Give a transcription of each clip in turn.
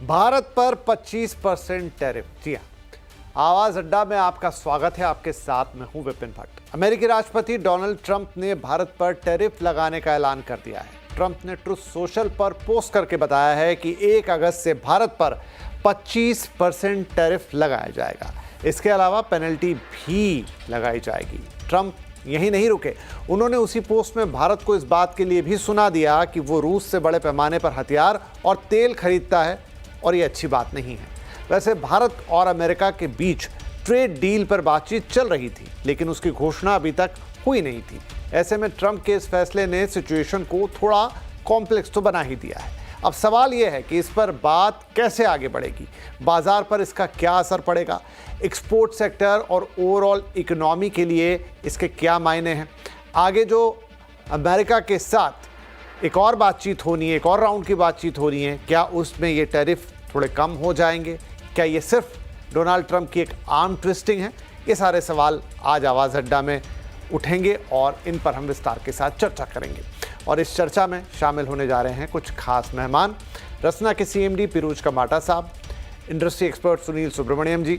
भारत पर 25% टैरिफ। जी हाँ, आवाज अड्डा में आपका स्वागत है। आपके साथ मैं हूं विपिन भट्ट। अमेरिकी राष्ट्रपति डोनाल्ड ट्रंप ने भारत पर टैरिफ लगाने का ऐलान कर दिया है। ट्रंप ने ट्रुथ सोशल पर पोस्ट करके बताया है कि 1 अगस्त से भारत पर 25% टैरिफ लगाया जाएगा। इसके अलावा पेनल्टी भी लगाई जाएगी। ट्रंप यही नहीं रुके, उन्होंने उसी पोस्ट में भारत को इस बात के लिए भी सुना दिया कि वो रूस से बड़े पैमाने पर हथियार और तेल खरीदता है और ये अच्छी बात नहीं है। वैसे भारत और अमेरिका के बीच ट्रेड डील पर बातचीत चल रही थी, लेकिन उसकी घोषणा अभी तक हुई नहीं थी। ऐसे में ट्रंप के इस फैसले ने सिचुएशन को थोड़ा कॉम्प्लेक्स तो बना ही दिया है। अब सवाल यह है कि इस पर बात कैसे आगे बढ़ेगी, बाजार पर इसका क्या असर पड़ेगा, एक्सपोर्ट सेक्टर और ओवरऑल इकोनॉमी के लिए इसके क्या मायने हैं। आगे जो अमेरिका के साथ एक और बातचीत होनी है, एक और राउंड की बातचीत होनी है, क्या उसमें ये टैरिफ थोड़े कम हो जाएंगे? क्या ये सिर्फ डोनाल्ड ट्रंप की एक आर्म ट्विस्टिंग है? ये सारे सवाल आज आवाज़ अड्डा में उठेंगे और इन पर हम विस्तार के साथ चर्चा करेंगे। और इस चर्चा में शामिल होने जा रहे हैं कुछ खास मेहमान। रसना के सीएमडी पिरूज कमाटा साहब, इंडस्ट्री एक्सपर्ट सुनील सुब्रमण्यम जी,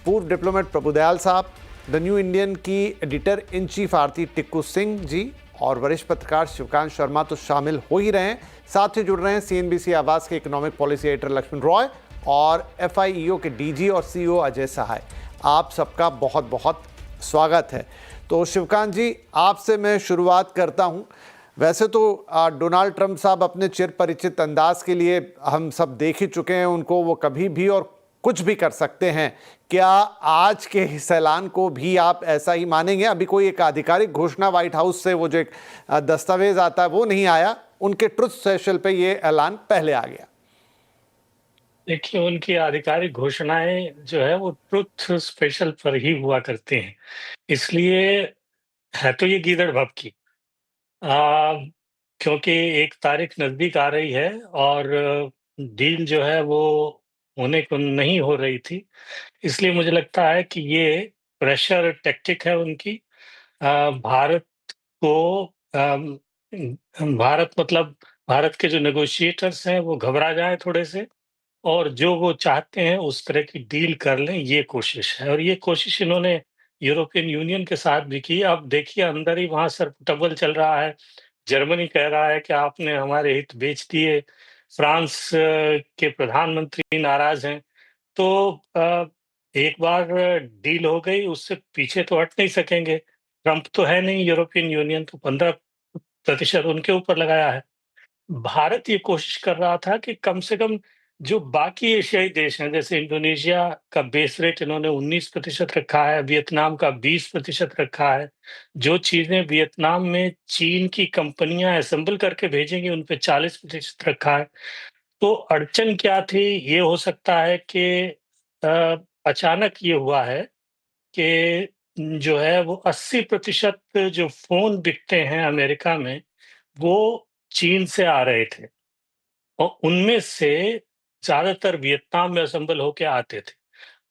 पूर्व डिप्लोमेट प्रभुदयाल साहब, द न्यू इंडियन की एडिटर इन चीफ आरती टिक्कू सिंह जी और वरिष्ठ पत्रकार शिवकांत शर्मा तो शामिल हो ही रहे हैं। साथ ही जुड़ रहे हैं सीएनबीसी आवास के economic policy editor Lakshman Roy और एफआईईओ के डीजी और सीईओ अजय सहाय। आप सबका बहुत बहुत स्वागत है। तो शिवकांत जी, आपसे मैं शुरुआत करता हूं। वैसे तो डोनाल्ड ट्रंप साहब अपने चिर परिचित अंदाज के लिए हम सब देख ही चुके हैं उनको, वो कभी भी और कुछ भी कर सकते हैं। क्या आज के इस ऐलान को भी आप ऐसा ही मानेंगे? अभी कोई एक आधिकारिक घोषणा व्हाइट हाउस से, वो जो एक दस्तावेज आता है वो नहीं आया, उनके ट्रुथ सोशल पे ये ऐलान पहले आ गया। देखिए, उनकी आधिकारिक घोषणाएं जो है वो ट्रुथ स्पेशल पर ही हुआ करती हैं, इसलिए है तो ये गीदड़ भभकी। क्योंकि एक तारीख नजदीक आ रही है और डील जो है वो होने को नहीं हो रही थी, इसलिए मुझे लगता है कि ये प्रेशर टैक्टिक है उनकी। भारत को भारत मतलब भारत के जो नेगोशिएटर्स हैं वो घबरा जाए थोड़े से, और जो वो चाहते हैं उस तरह की डील कर लें, ये कोशिश है। और ये कोशिश इन्होंने यूरोपियन यूनियन के साथ भी की। अब देखिए, अंदर ही वहाँ सरपुटबल चल रहा है। जर्मनी कह रहा है कि आपने हमारे हित बेच दिए, फ्रांस के प्रधानमंत्री नाराज हैं। तो एक बार डील हो गई, उससे पीछे तो हट नहीं सकेंगे। ट्रंप तो है नहीं, यूरोपियन यूनियन तो 15% उनके ऊपर लगाया है। भारत ये कोशिश कर रहा था कि कम से कम जो बाकी एशियाई देश हैं, जैसे इंडोनेशिया का बेस रेट इन्होंने 19% रखा है, वियतनाम का 20% रखा है। जो चीज़ें वियतनाम में चीन की कंपनियाँ असेंबल करके भेजेंगी, उन पे 40% रखा है। तो अड़चन क्या थी? ये हो सकता है कि अचानक ये हुआ है कि जो है वो 80% जो फ़ोन बिकते हैं अमेरिका में, वो चीन से आ रहे थे। और उनमें से ज़्यादातर वियतनाम में असेंबल होके आते थे।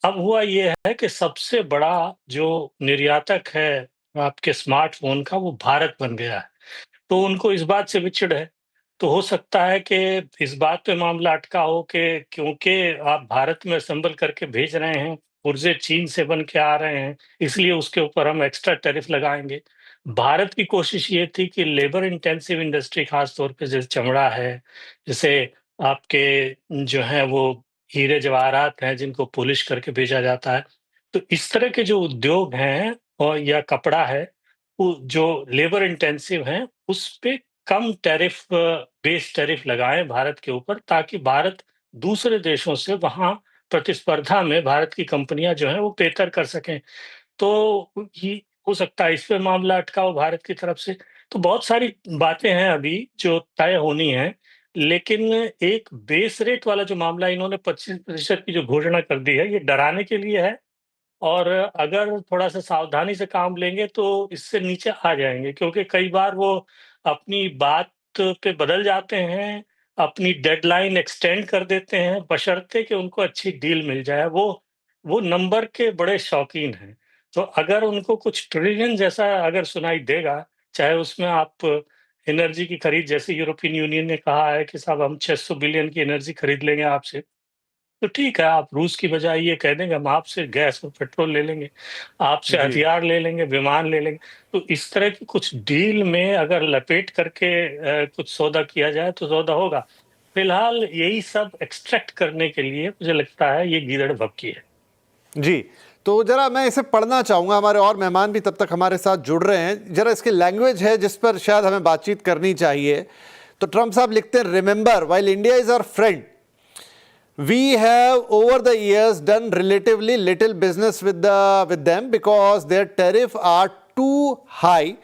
अब हुआ ये है कि सबसे बड़ा जो निर्यातक है आपके स्मार्टफ़ोन का, वो भारत बन गया है। तो उनको इस बात से भी चिढ़ है। तो हो सकता है कि इस बात पे मामला अटका हो कि क्योंकि आप भारत में असेंबल करके भेज रहे हैं, पुर्जे चीन से बन के आ रहे हैं, इसलिए उसके ऊपर हम एक्स्ट्रा टैरिफ लगाएँगे। भारत की कोशिश ये थी कि लेबर इंटेंसिव इंडस्ट्री, खास तौर पे जैसे चमड़ा है, जैसे आपके जो हैं वो हीरे जवाहरात हैं जिनको पॉलिश करके भेजा जाता है। तो इस तरह के जो उद्योग हैं और या कपड़ा है, वो जो लेबर इंटेंसिव हैं, उस पे कम टैरिफ बेस टैरिफ लगाएँ भारत के ऊपर, ताकि भारत दूसरे देशों से वहाँ प्रतिस्पर्धा में भारत की कंपनियाँ जो हैं वो बेहतर कर सकें। तो ये हो सकता है इस पे मामला अटका हो भारत की तरफ से। तो बहुत सारी बातें हैं अभी जो तय होनी हैं, लेकिन एक बेस रेट वाला जो मामला इन्होंने 25% की जो घोषणा कर दी है, ये डराने के लिए है। और अगर थोड़ा-सा सावधानी से काम लेंगे तो इससे नीचे आ जाएँगे, क्योंकि कई बार वो अपनी बात पे बदल जाते हैं, अपनी डेडलाइन एक्सटेंड कर देते हैं, बशर्ते कि उनको अच्छी डील मिल जाए। वो नंबर के बड़े शौकीन हैं। तो अगर उनको कुछ ट्रिलियन जैसा अगर सुनाई देगा, चाहे उसमें आप एनर्जी की खरीद, जैसे यूरोपियन यूनियन ने कहा है कि साहब हम 600 बिलियन की एनर्जी खरीद लेंगे आपसे। तो ठीक है, आप रूस की बजाय ये कह देंगे हम आपसे गैस और पेट्रोल ले लेंगे, आपसे जी हथियार ले लेंगे, विमान ले लेंगे। तो इस तरह की कुछ डील में अगर लपेट करके कुछ सौदा किया जाए तो सौदा होगा। फिलहाल यही सब एक्सट्रैक्ट करने के लिए मुझे लगता है ये गीदड़ भभकी है। जी। तो जरा मैं इसे पढ़ना चाहूंगा, हमारे और मेहमान भी तब तक हमारे साथ जुड़ रहे हैं। जरा इसकी लैंग्वेज है जिस पर शायद हमें बातचीत करनी चाहिए। तो ट्रंप साहब लिखते हैं, remember while India is our friend, we have over the years done relatively little business with them because their tariffs are too high,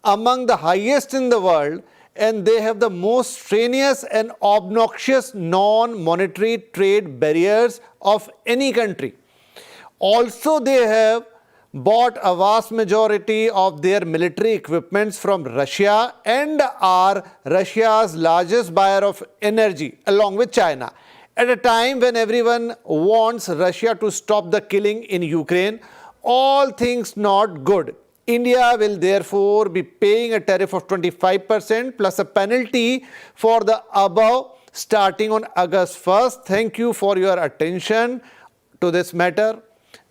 among the highest in the world, and they have the most strenuous and obnoxious non-monetary trade barriers of any country. Also, they have bought a vast majority of their military equipments from Russia and are Russia's largest buyer of energy along with China. At a time when everyone wants Russia to stop the killing in Ukraine, all things not good. India will therefore be paying a tariff of 25% plus a penalty for the above starting on August 1st. Thank you for your attention to this matter.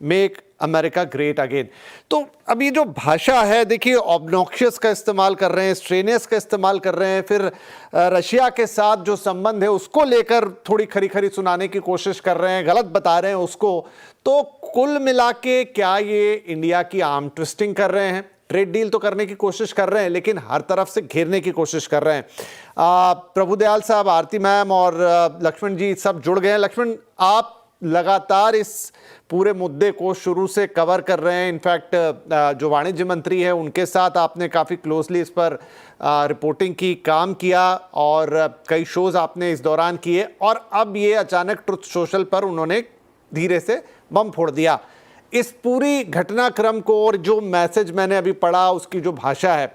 Make America great again. तो अब ये जो भाषा है, देखिए, obnoxious का इस्तेमाल कर रहे हैं, स्ट्रेनियस का इस्तेमाल कर रहे हैं, फिर रशिया के साथ जो संबंध है उसको लेकर थोड़ी खरी खरी सुनाने की कोशिश कर रहे हैं, गलत बता रहे हैं उसको। तो कुल मिला के क्या ये इंडिया की आर्म ट्विस्टिंग कर रहे हैं? ट्रेड डील तो करने की कोशिश कर रहे हैं लेकिन हर तरफ से घेरने की कोशिश कर रहे हैं। प्रभुदयाल साहब, आरती मैम और लक्ष्मण जी सब जुड़ गए हैं। लक्ष्मण, आप लगातार इस पूरे मुद्दे को शुरू से कवर कर रहे हैं। इनफैक्ट जो वाणिज्य मंत्री है उनके साथ आपने काफ़ी क्लोजली इस पर रिपोर्टिंग की, काम किया और कई शोज़ आपने इस दौरान किए, और अब ये अचानक ट्रुथ सोशल पर उन्होंने धीरे से बम फोड़ दिया। इस पूरी घटनाक्रम को और जो मैसेज मैंने अभी पढ़ा, उसकी जो भाषा है,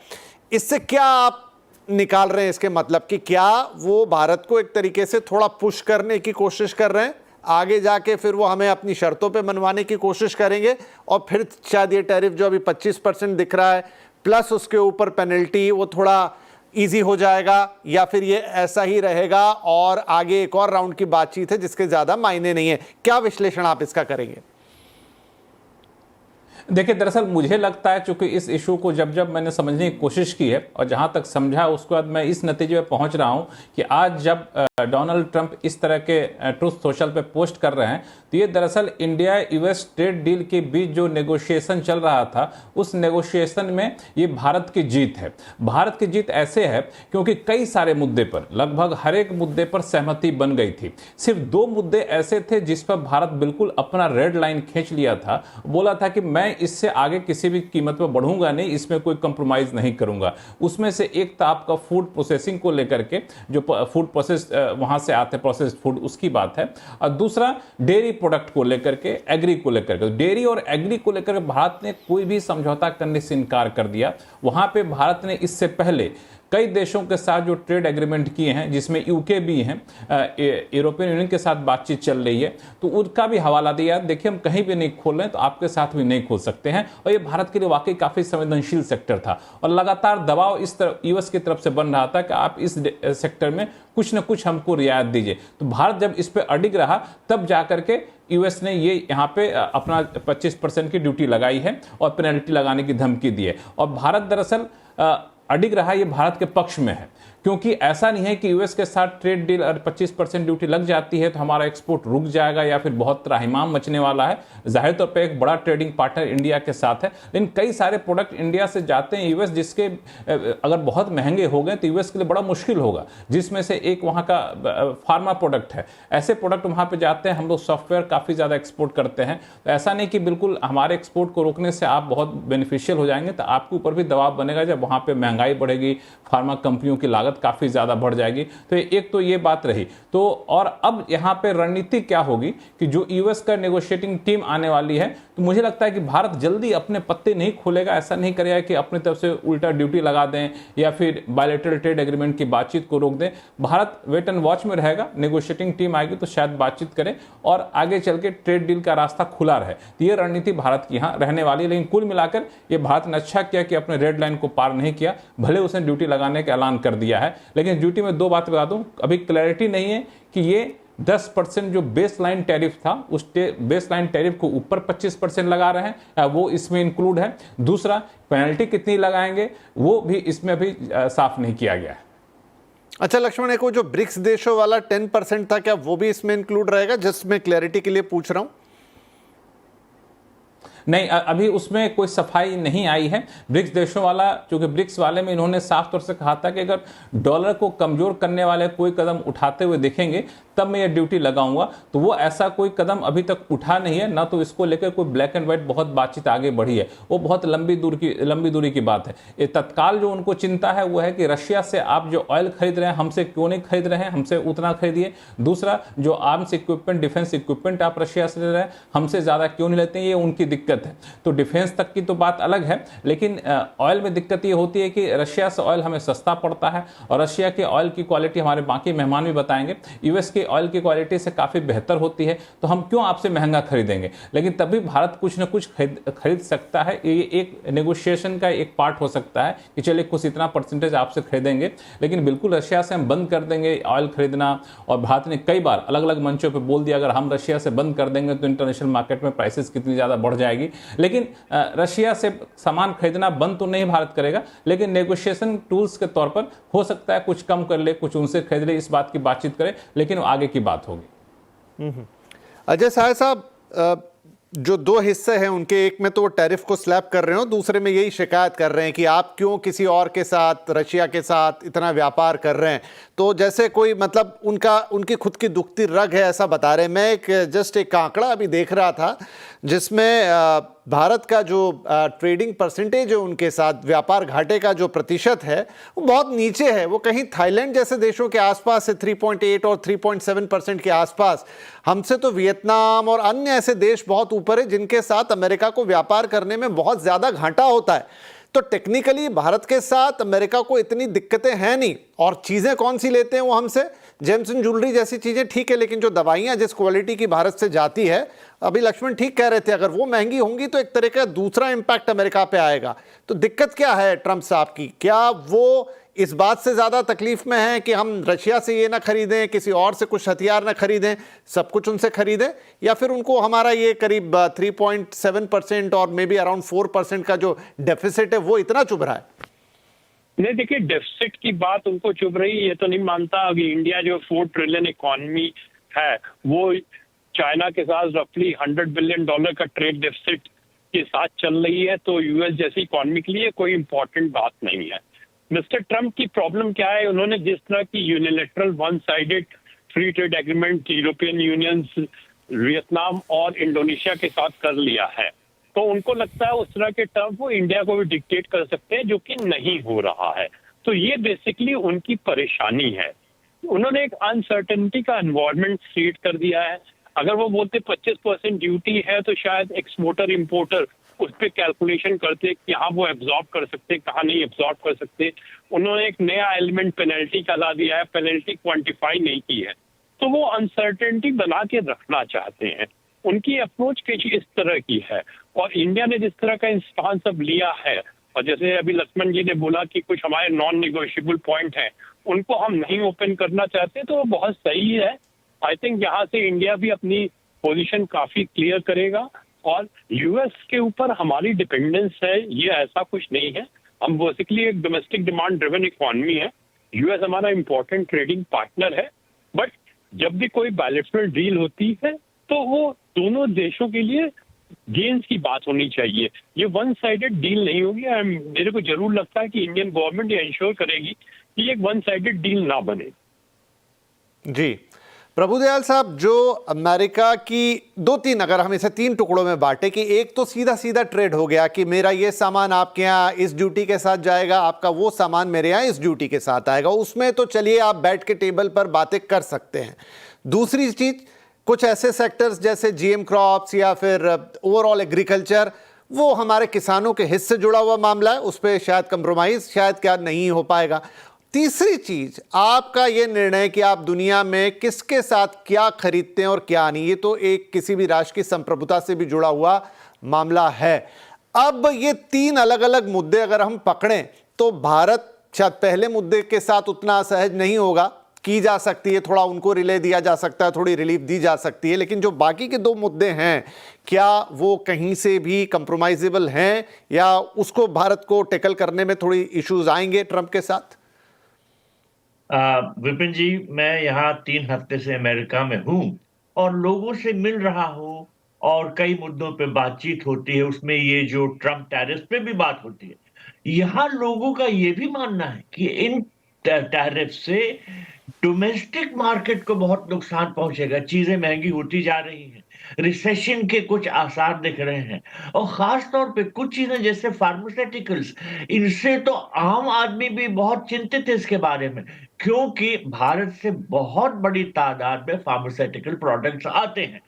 इससे क्या आप निकाल रहे हैं इसके मतलब कि क्या वो भारत को एक तरीके से थोड़ा पुश करने की कोशिश कर रहे हैं, आगे जाके फिर वो हमें अपनी शर्तों पे मनवाने की कोशिश करेंगे और फिर शायद ये टैरिफ जो अभी 25% दिख रहा है प्लस उसके ऊपर पेनल्टी, वो थोड़ा इजी हो जाएगा, या फिर ये ऐसा ही रहेगा और आगे एक और राउंड की बातचीत है जिसके ज़्यादा मायने नहीं है? क्या विश्लेषण आप इसका करेंगे? देखिए, दरअसल मुझे लगता है, चूंकि इस इशू को जब जब मैंने समझने की कोशिश की है और जहां तक समझा उसके बाद मैं इस नतीजे पे पहुंच रहा हूं कि आज जब डोनाल्ड ट्रंप इस तरह के ट्रुथ सोशल पे पोस्ट कर रहे हैं तो ये दरअसल इंडिया यूएस ट्रेड डील के बीच जो नेगोशिएशन चल रहा था उस नेगोशिएशन में ये भारत की जीत है। भारत की जीत ऐसे है क्योंकि कई सारे मुद्दे पर, लगभग हर एक मुद्दे पर सहमति बन गई थी। सिर्फ 2 मुद्दे ऐसे थे जिस पर भारत बिल्कुल अपना रेड लाइन खींच लिया था, बोला था कि मैं इससे आगे किसी भी कीमत पर बढ़ूंगा नहीं, इसमें कोई कंप्रोमाइज नहीं करूंगा। उसमें से एक था आपका फूड प्रोसेसिंग को लेकर के, जो फूड प्रोसेस वहां से आते प्रोसेस्ड फूड, उसकी बात है, और दूसरा डेयरी प्रोडक्ट को लेकर के, एग्री को लेकर के। डेयरी और एग्री को लेकर भारत ने कोई भी समझौता करने से इनकार कर दिया। वहां पे भारत ने इससे पहले कई देशों के साथ जो ट्रेड एग्रीमेंट किए हैं, जिसमें यूके भी हैं, यूरोपियन यूनियन के साथ बातचीत चल रही है, तो उनका भी हवाला दिया। देखिए, हम कहीं भी नहीं खोल रहे हैं तो आपके साथ भी नहीं खोल सकते हैं, और ये भारत के लिए वाकई काफी संवेदनशील सेक्टर था और लगातार दबाव इस तरफ यूएस की तरफ से बन रहा था कि आप इस सेक्टर में कुछ न कुछ हमको रियायत दीजिए। तो भारत जब इस पर अडिग रहा तब जाकर के यूएस ने ये यहाँ पे अपना 25% की ड्यूटी लगाई है और पेनल्टी लगाने की धमकी दी है। और भारत दरअसल अडिग रहा, ये भारत के पक्ष में है, क्योंकि ऐसा नहीं है कि यूएस के साथ ट्रेड डील और 25% ड्यूटी लग जाती है तो हमारा एक्सपोर्ट रुक जाएगा या फिर बहुत त्राहिमाम मचने वाला है। जाहिर तौर पे एक बड़ा ट्रेडिंग पार्टनर इंडिया के साथ है, लेकिन कई सारे प्रोडक्ट इंडिया से जाते हैं यूएस, जिसके अगर बहुत महंगे हो गए तो यूएस के लिए बड़ा मुश्किल होगा, जिसमें से एक वहाँ का फार्मा प्रोडक्ट है। ऐसे प्रोडक्ट वहाँ पर जाते हैं। हम लोग सॉफ्टवेयर काफ़ी ज़्यादा एक्सपोर्ट करते हैं, तो ऐसा नहीं कि बिल्कुल हमारे एक्सपोर्ट को रोकने से आप बहुत बेनिफिशियल हो जाएंगे, तो आपके ऊपर भी दबाव बनेगा। जब वहाँ पर महंगाई बढ़ेगी, फार्मा कंपनियों की लागत काफी ज्यादा बढ़ जाएगी। तो एक तो ये बात रही। तो और अब यहां पे रणनीति क्या होगी कि जो यूएस का नेगोशिएटिंग टीम आने वाली है, तो मुझे लगता है कि भारत जल्दी अपने पत्ते नहीं खोलेगा। ऐसा नहीं करेगा कि अपनी तरफ से उल्टा ड्यूटी लगा दें या फिर बायलैटरल ट्रेड एग्रीमेंट की बातचीत को रोक दें। भारत वेट एंड वॉच में रहेगा। नेगोशिएटिंग टीम आएगी तो शायद बातचीत करें और आगे चल के ट्रेड डील का रास्ता खुला रहे। तो ये रणनीति भारत की यहाँ रहने वाली है। लेकिन कुल मिलाकर ये भारत ने अच्छा किया कि अपने रेड लाइन को पार नहीं किया, भले उसने ड्यूटी लगाने का ऐलान कर दिया है। लेकिन ड्यूटी में 2 बातें बता दूं, अभी क्लैरिटी नहीं है कि ये 10% जो बेसलाइन टैरिफ था उस बेसलाइन टैरिफ को ऊपर 25% लगा रहे हैं, वो इसमें इंक्लूड है। दूसरा, पेनल्टी कितनी लगाएंगे वो भी इसमें अभी साफ नहीं किया गया है। अच्छा लक्ष्मण, एक वो जो ब्रिक्स देशों वाला 10% था, क्या वो भी इसमें इंक्लूड रहेगा? जस्ट मैं क्लैरिटी के लिए पूछ रहा हूं। नहीं, अभी उसमें कोई सफाई नहीं आई है ब्रिक्स देशों वाला, क्योंकि ब्रिक्स वाले में इन्होंने साफ तौर से कहा था कि अगर डॉलर को कमजोर करने वाले कोई कदम उठाते हुए देखेंगे तब मैं ये ड्यूटी लगाऊंगा। तो वो ऐसा कोई कदम अभी तक उठा नहीं है, ना तो इसको लेकर कोई ब्लैक एंड व्हाइट बहुत बातचीत आगे बढ़ी है। वो बहुत लंबी दूरी की बात है। ये तत्काल जो उनको चिंता है वो है कि रशिया से आप जो ऑयल खरीद रहे हैं हमसे क्यों नहीं खरीद रहे हैं, हमसे उतना खरीदिए। दूसरा, जो आर्म्स इक्विपमेंट, डिफेंस इक्विपमेंट आप रशिया से ले रहे हैं हमसे ज्यादा क्यों नहीं लेते हैं, ये उनकी दिक्कत है। तो डिफेंस तक की तो बात अलग है, लेकिन ऑयल में दिक्कत ये होती है कि रशिया से ऑयल हमें सस्ता पड़ता है और रशिया के ऑयल की क्वालिटी हमारे बाकी मेहमान भी बताएंगे यूएस के ऑयल की क्वालिटी से काफी बेहतर होती है। तो हम क्यों आपसे महंगा खरीदेंगे? लेकिन तभी भारत कुछ ना कुछ खरीद सकता है। ये एक नेगोशिएशन का एक पार्ट हो सकता है कि चलिए कुछ इतना परसेंटेज आपसे खरीदेंगे, लेकिन बिल्कुल रशिया से हम बंद कर देंगे ऑयल खरीदना। और भारत ने कई बार अलग अलग मंचों पर बोल दिया अगर हम रशिया से बंद कर देंगे तो इंटरनेशनल मार्केट में प्राइसेस कितनी ज्यादा बढ़ जाएगी। लेकिन रशिया से सामान खरीदना बंद तो नहीं भारत करेगा, लेकिन नेगोशिएशन टूल्स के तौर पर हो सकता है कुछ कम कर ले, कुछ उनसे खरीद ले, इस बात की बातचीत करे, लेकिन आगे की बात होगी। अजय साय साहब, जो दो हिस्से हैं उनके, एक में तो वो टैरिफ को स्लैब कर रहे हो, दूसरे में यही शिकायत कर रहे हैं कि आप क्यों किसी और के साथ, रशिया के साथ इतना व्यापार कर रहे हैं। तो जैसे कोई मतलब उनकी खुद की दुखती रग है ऐसा बता रहे हैं। मैं एक आंकड़ा अभी देख रहा था जिसमें भारत का जो ट्रेडिंग परसेंटेज है उनके साथ, व्यापार घाटे का जो प्रतिशत है वो बहुत नीचे है। वो कहीं थाईलैंड जैसे देशों के आसपास है, 3.8 और 3.7% के आसपास। हमसे तो वियतनाम और अन्य ऐसे देश बहुत ऊपर है जिनके साथ अमेरिका को व्यापार करने में बहुत ज़्यादा घाटा होता है। तो टेक्निकली भारत के साथ अमेरिका को इतनी दिक्कतें हैं नहीं। और चीज़ें कौन सी लेते हैं वो हमसे? जेम्स एंड ज्वेलरी जैसी चीज़ें ठीक है, लेकिन जो दवाइयाँ जिस क्वालिटी की भारत से जाती है, अभी लक्ष्मण ठीक कह रहे थे, अगर वो महंगी होंगी तो एक तरह का दूसरा इम्पैक्ट अमेरिका पे आएगा। तो दिक्कत क्या है ट्रंप साहब की? क्या वो इस बात से ज़्यादा तकलीफ में है कि हम रशिया से ये ना खरीदें, किसी और से कुछ हथियार ना खरीदें, सब कुछ उनसे खरीदें, या फिर उनको हमारा ये करीब 3.7% और मे बी अराउंड 4% का जो डेफिसिट है वो इतना चुभ रहा है? नहीं, देखिए, डेफिसिट की बात उनको चुभ रही है ये तो नहीं मानता। अभी इंडिया जो 4 ट्रिलियन इकोनॉमी है वो चाइना के साथ रफली $100 बिलियन का ट्रेड डेफिसिट के साथ चल रही है। तो यूएस जैसी इकोनॉमी के लिए कोई इंपॉर्टेंट बात नहीं है। मिस्टर ट्रंप की प्रॉब्लम क्या है? उन्होंने जिस तरह की unilateral one sided free trade agreement European union, Vietnam और इंडोनेशिया के साथ कर लिया है, तो उनको लगता है उस तरह के टर्म वो इंडिया को भी डिक्टेट कर सकते हैं, जो कि नहीं हो रहा है। तो ये बेसिकली उनकी परेशानी है। उन्होंने एक अनसर्टेनिटी का एनवायरनमेंट क्रिएट कर दिया है। अगर वो बोलते 25% ड्यूटी है तो शायद एक्सपोर्टर इंपोर्टर उस पर कैलकुलेशन करते कि हाँ वो एब्जॉर्ब कर सकते, कहाँ नहीं एब्जॉर्ब कर सकते। उन्होंने एक नया एलिमेंट पेनल्टी का ला दिया है, पेनल्टी क्वांटिफाई नहीं की है। तो वो अनसर्टेनिटी बना के रखना चाहते हैं। उनकी अप्रोच कुछ इस तरह की है। और इंडिया ने जिस तरह का स्टांस अब लिया है, और जैसे अभी लक्ष्मण जी ने बोला कि कुछ हमारे नॉन निगोशिएबल पॉइंट हैं, उनको हम नहीं ओपन करना चाहते, तो वो बहुत सही है। आई थिंक यहाँ से इंडिया भी अपनी पोजीशन काफी क्लियर करेगा। और यूएस के ऊपर हमारी डिपेंडेंस है ये ऐसा कुछ नहीं है। हम बेसिकली एक डोमेस्टिक डिमांड ड्रिवन इकोनॉमी है। यूएस हमारा इंपॉर्टेंट ट्रेडिंग पार्टनर है, बट जब भी कोई बायलैटरल डील होती है तो वो दोनों देशों के लिए गेन्स की बात होनी चाहिए। ये वन साइडेड डील नहीं होगी। मेरे को जरूर लगता है कि इंडियन गवर्नमेंट ये इंश्योर करेगी कि एक वन साइडेड डील ना बने। जी प्रभुदयाल साहब, जो अमेरिका की 2-3, अगर हम इसे 3 टुकड़ों में बांटे कि एक तो सीधा सीधा ट्रेड हो गया कि मेरा ये सामान आपके यहाँ इस ड्यूटी के साथ जाएगा, आपका वो सामान मेरे यहाँ इस ड्यूटी के साथ आएगा, उसमें तो चलिए आप बैठ के टेबल पर बातें कर सकते हैं। दूसरी चीज़, कुछ ऐसे सेक्टर्स जैसे जीएम क्रॉप्स या फिर ओवरऑल एग्रीकल्चर, वो हमारे किसानों के हित से जुड़ा हुआ मामला है, उस पर शायद कंप्रोमाइज़ शायद क्या नहीं हो पाएगा। तीसरी चीज, आपका ये निर्णय कि आप दुनिया में किसके साथ क्या खरीदते हैं और क्या नहीं, ये तो एक किसी भी राष्ट्र की संप्रभुता से भी जुड़ा हुआ मामला है। अब ये 3 अलग अलग मुद्दे अगर हम पकड़ें तो भारत शायद पहले मुद्दे के साथ उतना असहज नहीं होगा की जा सकती है, थोड़ा उनको रिले दिया जा सकता है, थोड़ी रिलीफ दी जा सकती है, लेकिन जो बाकी के दो मुद्दे हैं क्या वो कहीं से भी कंप्रोमाइजेबल हैं या उसको भारत को टैकल करने में थोड़ी इश्यूज आएंगे ट्रंप के साथ? विपिन जी, मैं यहाँ 3 हफ्ते से अमेरिका में हूँ और लोगों से मिल रहा हूँ और कई मुद्दों पे बातचीत होती है, उसमें ये जो ट्रम्प टैरिफ पे भी बात होती है। यहाँ लोगों का ये भी मानना है कि इन टैरिफ से डोमेस्टिक मार्केट को बहुत नुकसान पहुंचेगा, चीजें महंगी होती जा रही हैं, रिसेशन के कुछ आसार दिख रहे हैं और खास तौर पे कुछ चीजें जैसे फार्मास्यूटिकल्स, इनसे तो आम आदमी भी बहुत चिंतित है इसके बारे में, क्योंकि भारत से बहुत बड़ी तादाद में फार्मास्यूटिकल प्रोडक्ट्स आते हैं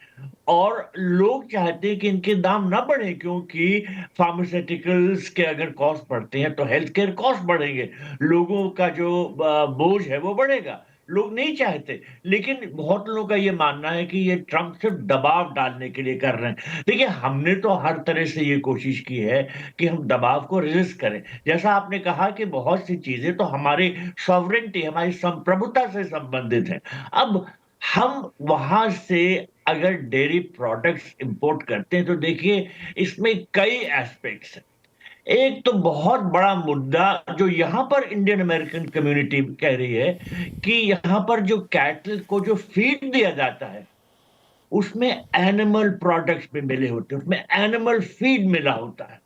और लोग चाहते हैं कि इनके दाम ना बढ़े, क्योंकि फार्मास्यूटिकल्स के अगर कॉस्ट बढ़ते हैं तो हेल्थ केयर कॉस्ट बढ़ेंगे, लोगों का जो बोझ है वो बढ़ेगा। लोग नहीं चाहते, लेकिन बहुत लोगों का ये मानना है कि ये ट्रम्प सिर्फ दबाव डालने के लिए कर रहे हैं। देखिए, हमने तो हर तरह से ये कोशिश की है कि हम दबाव को रेजिस्ट करें। जैसा आपने कहा कि बहुत सी चीजें तो हमारी सॉवरेंटी, हमारी संप्रभुता से संबंधित है। अब हम वहां से अगर डेयरी प्रोडक्ट्स इंपोर्ट करते हैं तो देखिए इसमें कई एस्पेक्ट्स हैं। एक तो बहुत बड़ा मुद्दा जो यहाँ पर इंडियन अमेरिकन कम्युनिटी कह रही है कि यहाँ पर जो कैटल को जो फीड दिया जाता है उसमें एनिमल प्रोडक्ट्स भी मिले होते हैं, उसमें एनिमल फीड मिला होता है।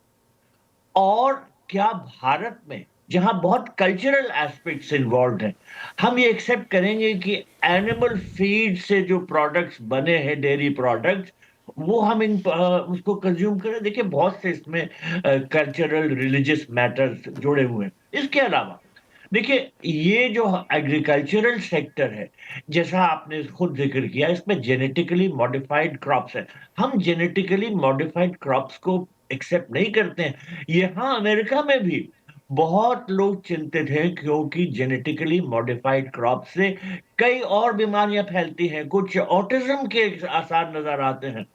और क्या भारत में जहां बहुत कल्चरल एस्पेक्ट्स इन्वॉल्व हैं, हम ये एक्सेप्ट करेंगे कि एनिमल फीड से जो प्रोडक्ट्स बने हैं, डेयरी प्रोडक्ट्स, वो हम उसको कंज्यूम करें? देखिए, बहुत से इसमें कल्चरल रिलीजियस मैटर्स जुड़े हुए हैं। इसके अलावा देखिए, ये जो एग्रीकल्चरल सेक्टर है, जैसा आपने खुद जिक्र किया, इसमें जेनेटिकली मॉडिफाइड क्रॉप्स है। हम जेनेटिकली मॉडिफाइड क्रॉप्स को एक्सेप्ट नहीं करते हैं। यहाँ अमेरिका में भी बहुत लोग चिंतित हैं, क्योंकि जेनेटिकली मॉडिफाइड क्रॉप से कई और बीमारियां फैलती हैं, कुछ ऑटिज्म के आसार नजर आते हैं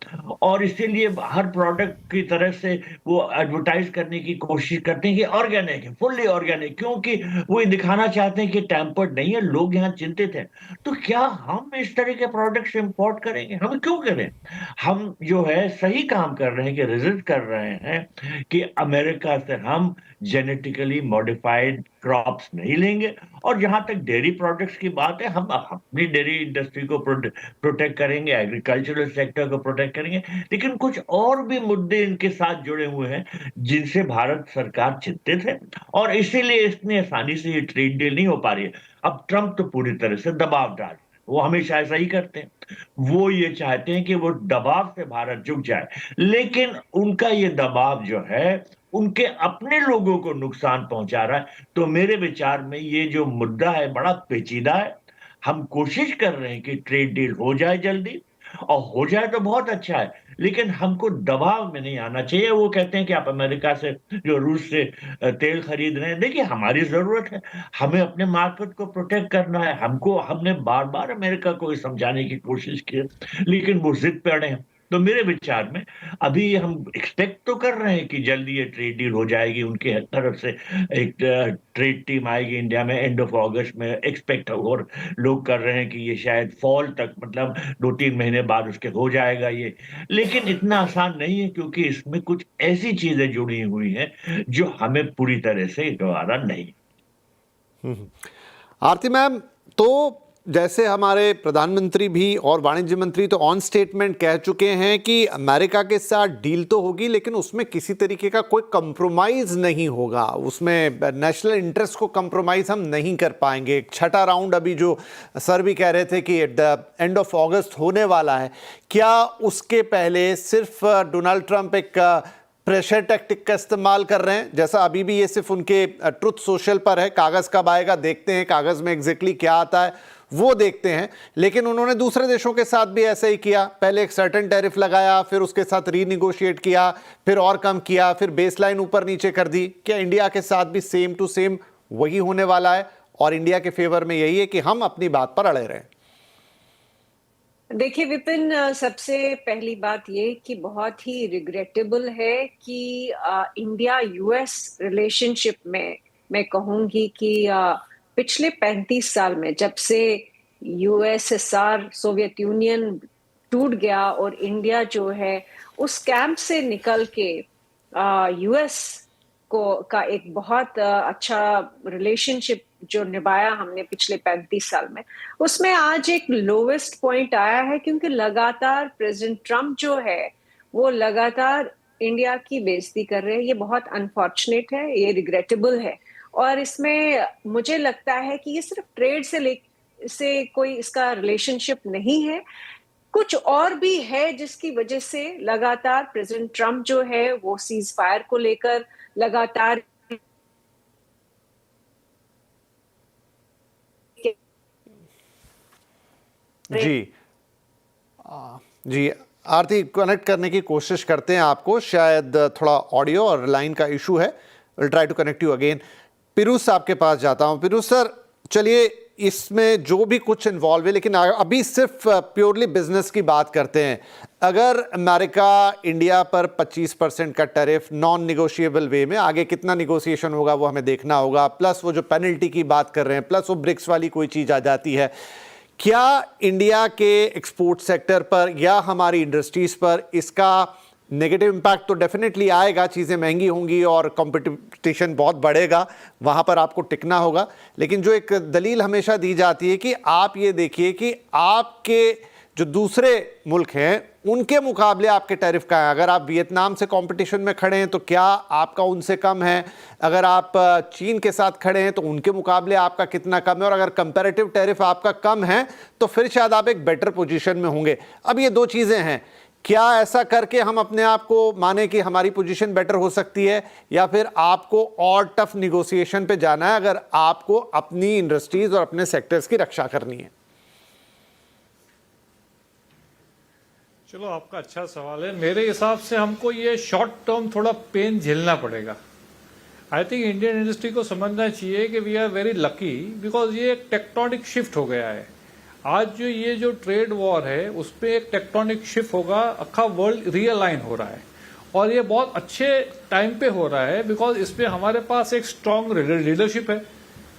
और इसीलिए हर प्रोडक्ट की तरह से वो एडवर्टाइज करने की कोशिश करते हैं कि ऑर्गेनिक है, फुल्ली ऑर्गेनिक, क्योंकि वो ये दिखाना चाहते हैं कि टैम्पर्ड नहीं है। लोग यहाँ चिंतित हैं। तो क्या हम इस तरह के प्रोडक्ट्स इंपोर्ट करेंगे? हम क्यों करें? हम जो है सही काम कर रहे हैं कि रेजिस्ट कर रहे हैं कि अमेरिका से हम जेनेटिकली मॉडिफाइड क्रॉप्स नहीं लेंगे। और जहां तक डेयरी प्रोडक्ट्स की बात है, हम अपनी डेयरी इंडस्ट्री को प्रोटेक्ट करेंगे, एग्रीकल्चरल सेक्टर को प्रोटेक्ट करेंगे, लेकिन कुछ और भी मुद्दे इनके साथ जुड़े हुए हैं जिनसे भारत सरकार चिंतित है और इसीलिए इतनी आसानी से ये ट्रेड डील नहीं हो पा रही है। अब ट्रंप तो पूरी तरह से दबाव डाल, वो हमेशा ऐसा ही करते हैं। वो ये चाहते हैं कि वो दबाव से भारत झुक जाए, लेकिन उनका ये दबाव जो है उनके अपने लोगों को नुकसान पहुंचा रहा है। तो मेरे विचार में ये जो मुद्दा है बड़ा पेचीदा है। हम कोशिश कर रहे हैं कि ट्रेड डील हो जाए जल्दी, और हो जाए तो बहुत अच्छा है, लेकिन हमको दबाव में नहीं आना चाहिए। वो कहते हैं कि आप अमेरिका से, जो रूस से तेल खरीद रहे हैं, देखिए हमारी जरूरत है, हमें अपने मार्केट को प्रोटेक्ट करना है। हमने बार बार अमेरिका को समझाने की कोशिश की, लेकिन वो जिद पे अड़े हैं। तो मेरे विचार में अभी हम एक्सपेक्ट तो कर रहे हैं कि जल्दी ये ट्रेड डील हो जाएगी, उनकी तरफ से एक ट्रेड टीम आएगी इंडिया में एंड ऑफ अगस्त में, एक्सपेक्ट, और लोग कर रहे हैं कि ये शायद फॉल तक, मतलब 2-3 महीने बाद उसके हो जाएगा ये। लेकिन इतना आसान नहीं है, क्योंकि इसमें कुछ ऐसी चीजें जुड़ी हुई हैं जो हमें पूरी तरह से गवारा नहीं। आरती मैम, तो जैसे हमारे प्रधानमंत्री भी और वाणिज्य मंत्री तो ऑन स्टेटमेंट कह चुके हैं कि अमेरिका के साथ डील तो होगी, लेकिन उसमें किसी तरीके का कोई कंप्रोमाइज नहीं होगा, उसमें नेशनल इंटरेस्ट को कंप्रोमाइज हम नहीं कर पाएंगे। एक छठा राउंड अभी जो सर भी कह रहे थे कि एट द एंड ऑफ अगस्त होने वाला है, क्या उसके पहले सिर्फ डोनाल्ड ट्रंप एक प्रेशर टैक्टिक का इस्तेमाल कर रहे हैं? जैसा अभी भी ये सिर्फ उनके ट्रुथ सोशल पर है, कागज कब आएगा देखते हैं, कागज में एग्जैक्टली क्या आता है वो देखते हैं, लेकिन उन्होंने दूसरे देशों के साथ भी ऐसा ही किया। पहले एक सर्टेन टैरिफ लगाया, फिर उसके साथ रीनिगोशिएट किया, फिर और कम किया, फिर बेसलाइन ऊपर नीचे कर दी। क्या इंडिया के साथ भी सेम टू सेम वही होने वाला है और इंडिया के फेवर में यही है कि हम अपनी बात पर अड़े रहें? देखिए विपिन, सबसे पहली बात ये कि बहुत ही रिग्रेटेबल है कि इंडिया यूएस रिलेशनशिप में मैं कहूंगी कि पिछले 35 साल में, जब से यूएसएसआर सोवियत यूनियन टूट गया और इंडिया जो है उस कैंप से निकल के यूएस को का एक बहुत अच्छा रिलेशनशिप जो निभाया हमने पिछले 35 साल में, उसमें आज एक लोवेस्ट पॉइंट आया है, क्योंकि लगातार प्रेसिडेंट ट्रम्प जो है वो लगातार इंडिया की बेइज्जती कर रहे हैं। ये बहुत अनफॉर्चुनेट है, ये रिग्रेटेबल है, और इसमें मुझे लगता है कि ये सिर्फ ट्रेड से कोई इसका रिलेशनशिप नहीं है, कुछ और भी है जिसकी वजह से लगातार प्रेसिडेंट ट्रम्प जो है वो सीज फायर को लेकर लगातार जी आरती, कनेक्ट करने की कोशिश करते हैं आपको, शायद थोड़ा ऑडियो और लाइन का इशू है। Will try to connect you again. Piruz साहब के पास जाता हूं। पिरूज सर, चलिए इसमें जो भी कुछ इन्वॉल्व है, लेकिन अभी सिर्फ प्योरली बिजनेस की बात करते हैं। अगर अमेरिका इंडिया पर 25% का टैरिफ नॉन निगोशिएबल वे में, आगे कितना निगोशिएशन होगा वो हमें देखना होगा, प्लस वो जो पेनल्टी की बात कर रहे हैं, प्लस वो ब्रिक्स वाली कोई चीज़ आ जाती है, क्या इंडिया के एक्सपोर्ट सेक्टर पर या हमारी इंडस्ट्रीज पर इसका नेगेटिव इम्पैक्ट तो डेफिनेटली आएगा। चीज़ें महंगी होंगी और कंपटीशन बहुत बढ़ेगा, वहाँ पर आपको टिकना होगा। लेकिन जो एक दलील हमेशा दी जाती है कि आप ये देखिए कि आपके जो दूसरे मुल्क हैं उनके मुकाबले आपके टैरिफ का है। अगर आप वियतनाम से कंपटीशन में खड़े हैं तो क्या आपका उनसे कम है? अगर आप चीन के साथ खड़े हैं तो उनके मुकाबले आपका कितना कम है? और अगर कंपैरेटिव टैरिफ आपका कम है तो फिर शायद आप एक बेटर पोजीशन में होंगे। अब ये दो चीज़ें हैं, क्या ऐसा करके हम अपने आप को माने कि हमारी पोजीशन बेटर हो सकती है, या फिर आपको और टफ निगोशिएशन पे जाना है अगर आपको अपनी इंडस्ट्रीज और अपने सेक्टर्स की रक्षा करनी है? चलो, आपका अच्छा सवाल है। मेरे हिसाब से हमको ये शॉर्ट टर्म थोड़ा पेन झेलना पड़ेगा। आई थिंक इंडियन इंडस्ट्री को समझना चाहिए कि we are very lucky, because ये एक टेक्टोनिक शिफ्ट हो गया है। आज जो ये जो ट्रेड वॉर है उस पर एक टेक्टोनिक शिफ्ट होगा, अखा वर्ल्ड रियलाइन हो रहा है, और ये बहुत अच्छे टाइम पे हो रहा है, बिकॉज इसमें हमारे पास एक स्ट्रांग लीडरशिप है।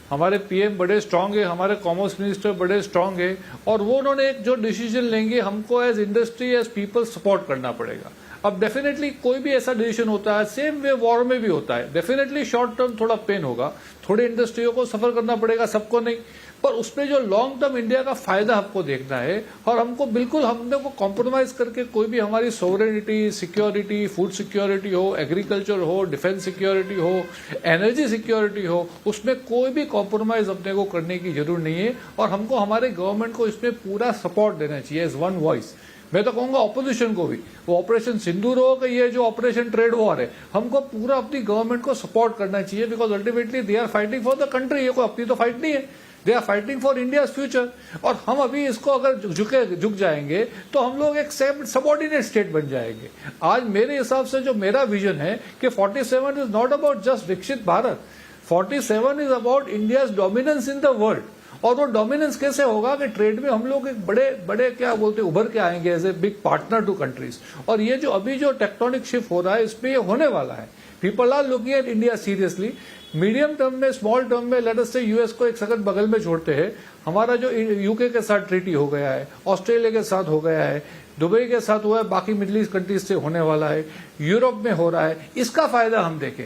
हमारे पीएम बड़े स्ट्रांग है, हमारे कॉमर्स मिनिस्टर बड़े स्ट्रांग है, और वो उन्होंने एक जो डिसीजन लेंगे हमको as industry as people support करना पड़ेगा। अब डेफिनेटली कोई भी ऐसा डिसीजन होता है, सेम वे वॉर में भी होता है, डेफिनेटली शॉर्ट टर्म थोड़ा पेन होगा, थोड़ी इंडस्ट्रियों को सफर करना पड़ेगा, सबको नहीं, पर उसमें जो लॉन्ग टर्म इंडिया का फायदा हमको देखना है। और हमको बिल्कुल हमने को कॉम्प्रोमाइज करके कोई भी हमारी सोवरेनिटी, सिक्योरिटी, फूड सिक्योरिटी हो, एग्रीकल्चर हो, डिफेंस सिक्योरिटी हो, एनर्जी सिक्योरिटी हो, उसमें कोई भी कॉम्प्रोमाइज अपने को करने की जरूरत नहीं है। और हमको हमारे गवर्नमेंट को इसमें पूरा सपोर्ट देना चाहिए एज वन वॉइस। मैं तो कहूंगा ऑपोजिशन को भी, वो ऑपरेशन सिंदूर हो कि ये जो ऑपरेशन ट्रेड वॉर है, हमको पूरा अपनी गवर्नमेंट को सपोर्ट करना चाहिए, because ultimately they are fighting for the country. ये कोई अपनी तो फाइट नहीं है, they are fighting for India future. और हम अभी इसको अगर झुक जाएंगे तो हम लोग एक सबऑर्डिनेट स्टेट बन जाएंगे। आज मेरे हिसाब से जो मेरा विजन है कि 47 इज नॉट अबाउट जस्ट विकसित Bharat, 47 is about India dominance in the world. और वो डोमिनेंस कैसे होगा कि ट्रेड में हम लोग एक बड़े बड़े क्या बोलते उभर के आएंगे as a big partner to countries. और ये जो अभी जो टेक्टोनिक शिफ्ट हो रहा है इसमें ये होने वाला है। People are looking at India seriously. Medium term में, स्मॉल टर्म में लेट अस से यूएस को एक सेकंड बगल में छोड़ते हैं, हमारा जो यूके के साथ ट्रीटी हो गया है, ऑस्ट्रेलिया के साथ हो गया है, दुबई के साथ हुआ है, बाकी मिडिल ईस्ट कंट्रीज से होने वाला है, यूरोप में हो रहा है, इसका फायदा हम देखें।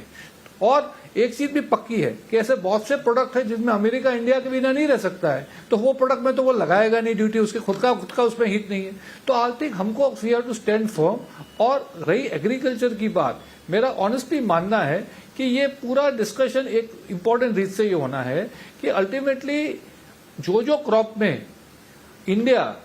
और एक चीज भी पक्की है कि ऐसे बहुत से प्रोडक्ट है जिसमें अमेरिका इंडिया के बिना नहीं रह सकता है, तो वो प्रोडक्ट में तो वो लगाएगा नहीं ड्यूटी, उसके खुद का उसमें हित नहीं है। तो आई थिंक हमको we have to stand firm. और रही एग्रीकल्चर की बात, मेरा ऑनेस्टली मानना है कि ये पूरा डिस्कशन एक इंपॉर्टेंट रीत से ये होना है कि अल्टीमेटली जो क्रॉप में इंडिया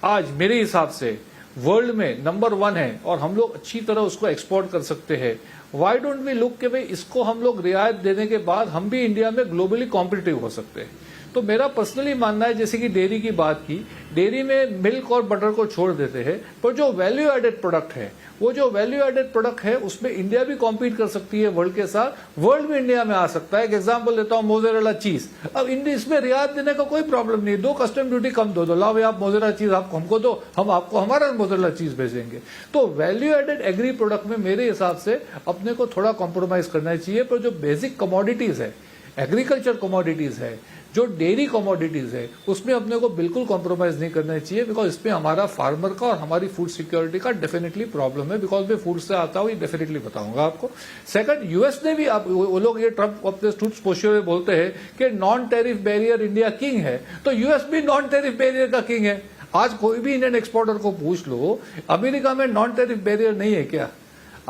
आज मेरे हिसाब से वर्ल्ड में नंबर 1 है और हम लोग अच्छी तरह उसको एक्सपोर्ट कर सकते हैं, वाई डोंट वी लुक के भाई इसको हम लोग रियायत देने के बाद हम भी इंडिया में ग्लोबली कॉम्पिटिटिव हो सकते हैं। तो मेरा पर्सनली मानना है, जैसे कि डेयरी की बात की, डेयरी में मिल्क और बटर को छोड़ देते हैं, पर जो वैल्यू एडेड प्रोडक्ट है, वो जो वैल्यू एडेड प्रोडक्ट है उसमें इंडिया भी कॉम्पीट कर सकती है वर्ल्ड के साथ, वर्ल्ड भी इंडिया में आ सकता है। एक एग्जांपल देता हूं, मोज़रेला चीज। अब इंडिया इसमें रियायत देने का कोई प्रॉब्लम नहीं, 2 कस्टम ड्यूटी कम दो, लाओ भाई आप मोज़रेला चीज आप हमको दो, हम आपको हमारा मोज़रेला चीज भेजेंगे। तो वैल्यू एडेड एग्री प्रोडक्ट में मेरे हिसाब से अपने को थोड़ा कॉम्प्रोमाइज करना चाहिए, पर जो बेसिक कमोडिटीज है, एग्रीकल्चर कमोडिटीज़ है, जो डेयरी कमोडिटीज़ है, उसमें अपने को बिल्कुल कॉम्प्रोमाइज़ नहीं करना चाहिए, बिकॉज इसमें हमारा फार्मर का और हमारी फूड सिक्योरिटी का डेफिनेटली प्रॉब्लम है, बिकॉज मैं फूड से आता हूँ, ये डेफिनेटली बताऊंगा आपको। सेकंड, यूएस ने भी, आप वो लोग ये ट्रम्प अपने ट्रूथ सोशल में बोलते हैं कि non tariff barrier India king है, तो यूएस भी नॉन टैरिफ बैरियर का किंग है। आज कोई भी इंडियन एक्सपोर्टर को पूछ लो, अमेरिका में नॉन टैरिफ बैरियर नहीं है क्या?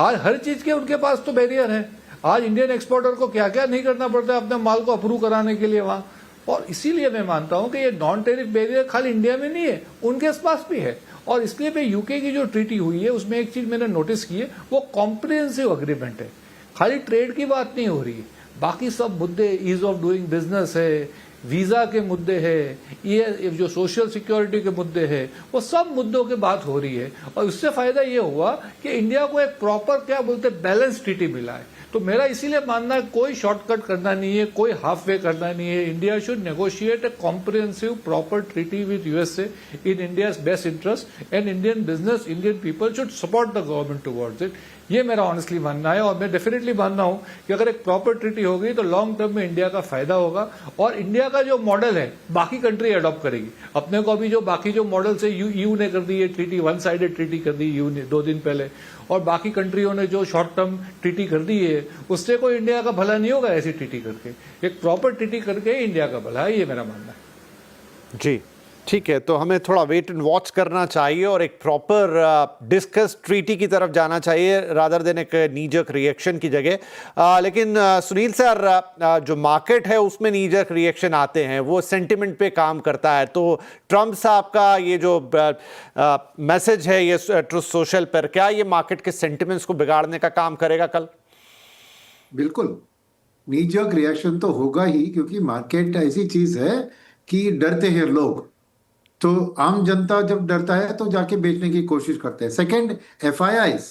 आज हर चीज के उनके पास तो बैरियर है। आज इंडियन एक्सपोर्टर को क्या क्या नहीं करना पड़ता है अपने माल को अप्रूव कराने के लिए वहां। और इसीलिए मैं मानता हूं कि ये नॉन टैरिफ बैरियर खाली इंडिया में नहीं है, उनके पास भी है। और इसलिए मैं यूके की जो ट्रीटी हुई है उसमें एक चीज मैंने नोटिस की है, वो कॉम्प्रिहेंसिव अग्रीमेंट है, खाली ट्रेड की बात नहीं हो रही है, बाकी सब मुद्दे, ईज ऑफ डूइंग बिजनेस है, वीजा के मुद्दे है, ये जो सोशल सिक्योरिटी के मुद्दे है, वो सब मुद्दों की बात हो रही है। और उससे फायदा ये हुआ कि इंडिया को एक प्रॉपर क्या बोलते बैलेंस ट्रीटी मिला है। तो मेरा इसीलिए मानना है कोई शॉर्टकट करना नहीं है, कोई हाफ वे करना नहीं है। India should negotiate A comprehensive proper treaty with USA in India's best interest, and Indian business, Indian people should support the government towards it. ये मेरा ऑनेस्टली मानना है, और मैं डेफिनेटली मानना हूं कि अगर एक प्रॉपर ट्रीटी होगी तो लॉन्ग टर्म में इंडिया का फायदा होगा। और इंडिया का जो मॉडल है बाकी कंट्री अडॉप्ट करेगी। अपने को अभी जो बाकी जो मॉडल से यू ने कर दी है ट्रीटी, वन साइडेड ट्रीटी कर दी यू ने 2 दिन पहले, और बाकी कंट्रियों ने जो शॉर्ट टर्म ट्रीटी कर दी है, उससे कोई इंडिया का भला नहीं होगा ऐसी ट्रीटी करके। एक प्रॉपर ट्रीटी करके इंडिया का भला है, ये मेरा मानना है। जी ठीक है, तो हमें थोड़ा वेट एंड वॉच करना चाहिए और एक प्रॉपर डिस्कस ट्रीटी की तरफ जाना चाहिए रादर देन एक नीजक रिएक्शन की जगह। लेकिन सुनील सर, जो मार्केट है उसमें नीजक रिएक्शन आते हैं, वो सेंटिमेंट पे काम करता है। तो ट्रम्प साहब का ये जो मैसेज है ये ट्रुथ सोशल पर, क्या ये मार्केट के सेंटिमेंट्स को बिगाड़ने का काम करेगा कल? बिल्कुल, नीजक रिएक्शन तो होगा ही, क्योंकि मार्केट ऐसी चीज है कि डरते हैं लोग, तो आम जनता जब डरता है तो जाके बेचने की कोशिश करते हैं। सेकंड, एफआईआईस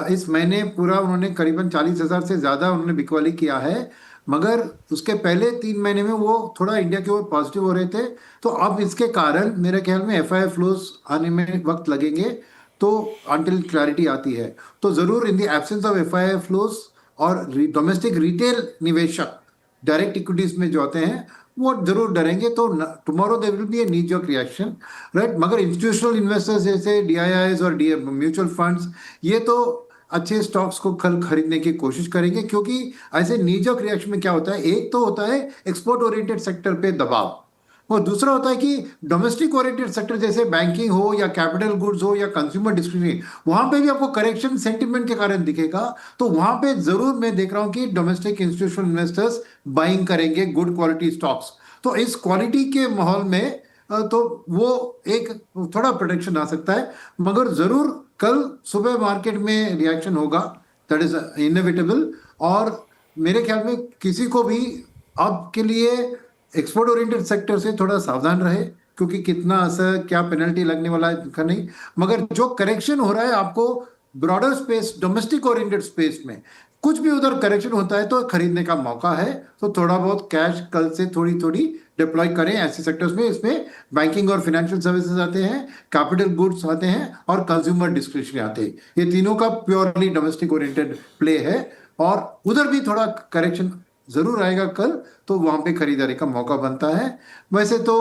इस महीने पूरा उन्होंने करीबन 40,000 से ज़्यादा उन्होंने बिकवाली किया है, मगर उसके पहले 3 महीने में वो थोड़ा इंडिया के ओर पॉजिटिव हो रहे थे। तो अब इसके कारण मेरे ख्याल में एफआईआई फ्लोज आने में वक्त लगेंगे, तो अंटिल क्लैरिटी आती है तो ज़रूर in the absence of FII flows और डोमेस्टिक रिटेल निवेशक डायरेक्ट इक्विटीज में जो आते हैं वो जरूर डरेंगे। तो tomorrow there will be a knee jerk reaction, right. मगर इंस्टीट्यूशनल इन्वेस्टर्स जैसे डीआईआईज और म्यूचुअल फंड्स, ये तो अच्छे स्टॉक्स को कल खरीदने की कोशिश करेंगे, क्योंकि ऐसे नी जॉक रिएक्शन में क्या होता है, एक तो होता है एक्सपोर्ट ओरिएंटेड सेक्टर पे दबाव, और दूसरा होता है कि डोमेस्टिक ओरिएंटेड सेक्टर जैसे बैंकिंग हो या कैपिटल गुड्स हो या कंज्यूमर डिस्क्रिशनरी, वहां पे भी आपको करेक्शन सेंटिमेंट के कारण दिखेगा। तो वहां पे जरूर मैं देख रहा हूं कि डोमेस्टिक इंस्टीट्यूशनल इन्वेस्टर्स बाइंग करेंगे गुड क्वालिटी स्टॉक्स। तो इस क्वालिटी के माहौल में तो वो एक थोड़ा प्रोटेक्शन आ सकता है, मगर जरूर कल सुबह मार्केट में रिएक्शन होगा, दैट इज इनएविटेबल। और मेरे ख्याल में किसी को भी अब के लिए एक्सपोर्ट ओरिएंटेड सेक्टर से थोड़ा सावधान रहे, क्योंकि कितना असर, क्या पेनल्टी लगने वाला है का नहीं। मगर जो करेक्शन हो रहा है आपको broader space, domestic oriented space में कुछ भी उधर करेक्शन होता है तो खरीदने का मौका है। तो थोड़ा बहुत कैश कल से थोड़ी थोड़ी डिप्लॉय करें ऐसे सेक्टर्स में। इसमें बैंकिंग और फाइनेंशियल सर्विसेज आते हैं, कैपिटल गुड्स आते हैं और कंज्यूमर डिस्क्रिशनरी आते हैं। ये तीनों का प्योरली डोमेस्टिक ओरिएंटेड प्ले है, और उधर भी थोड़ा करेक्शन जरूर आएगा कल, तो वहां पे खरीदारी का मौका बनता है। वैसे तो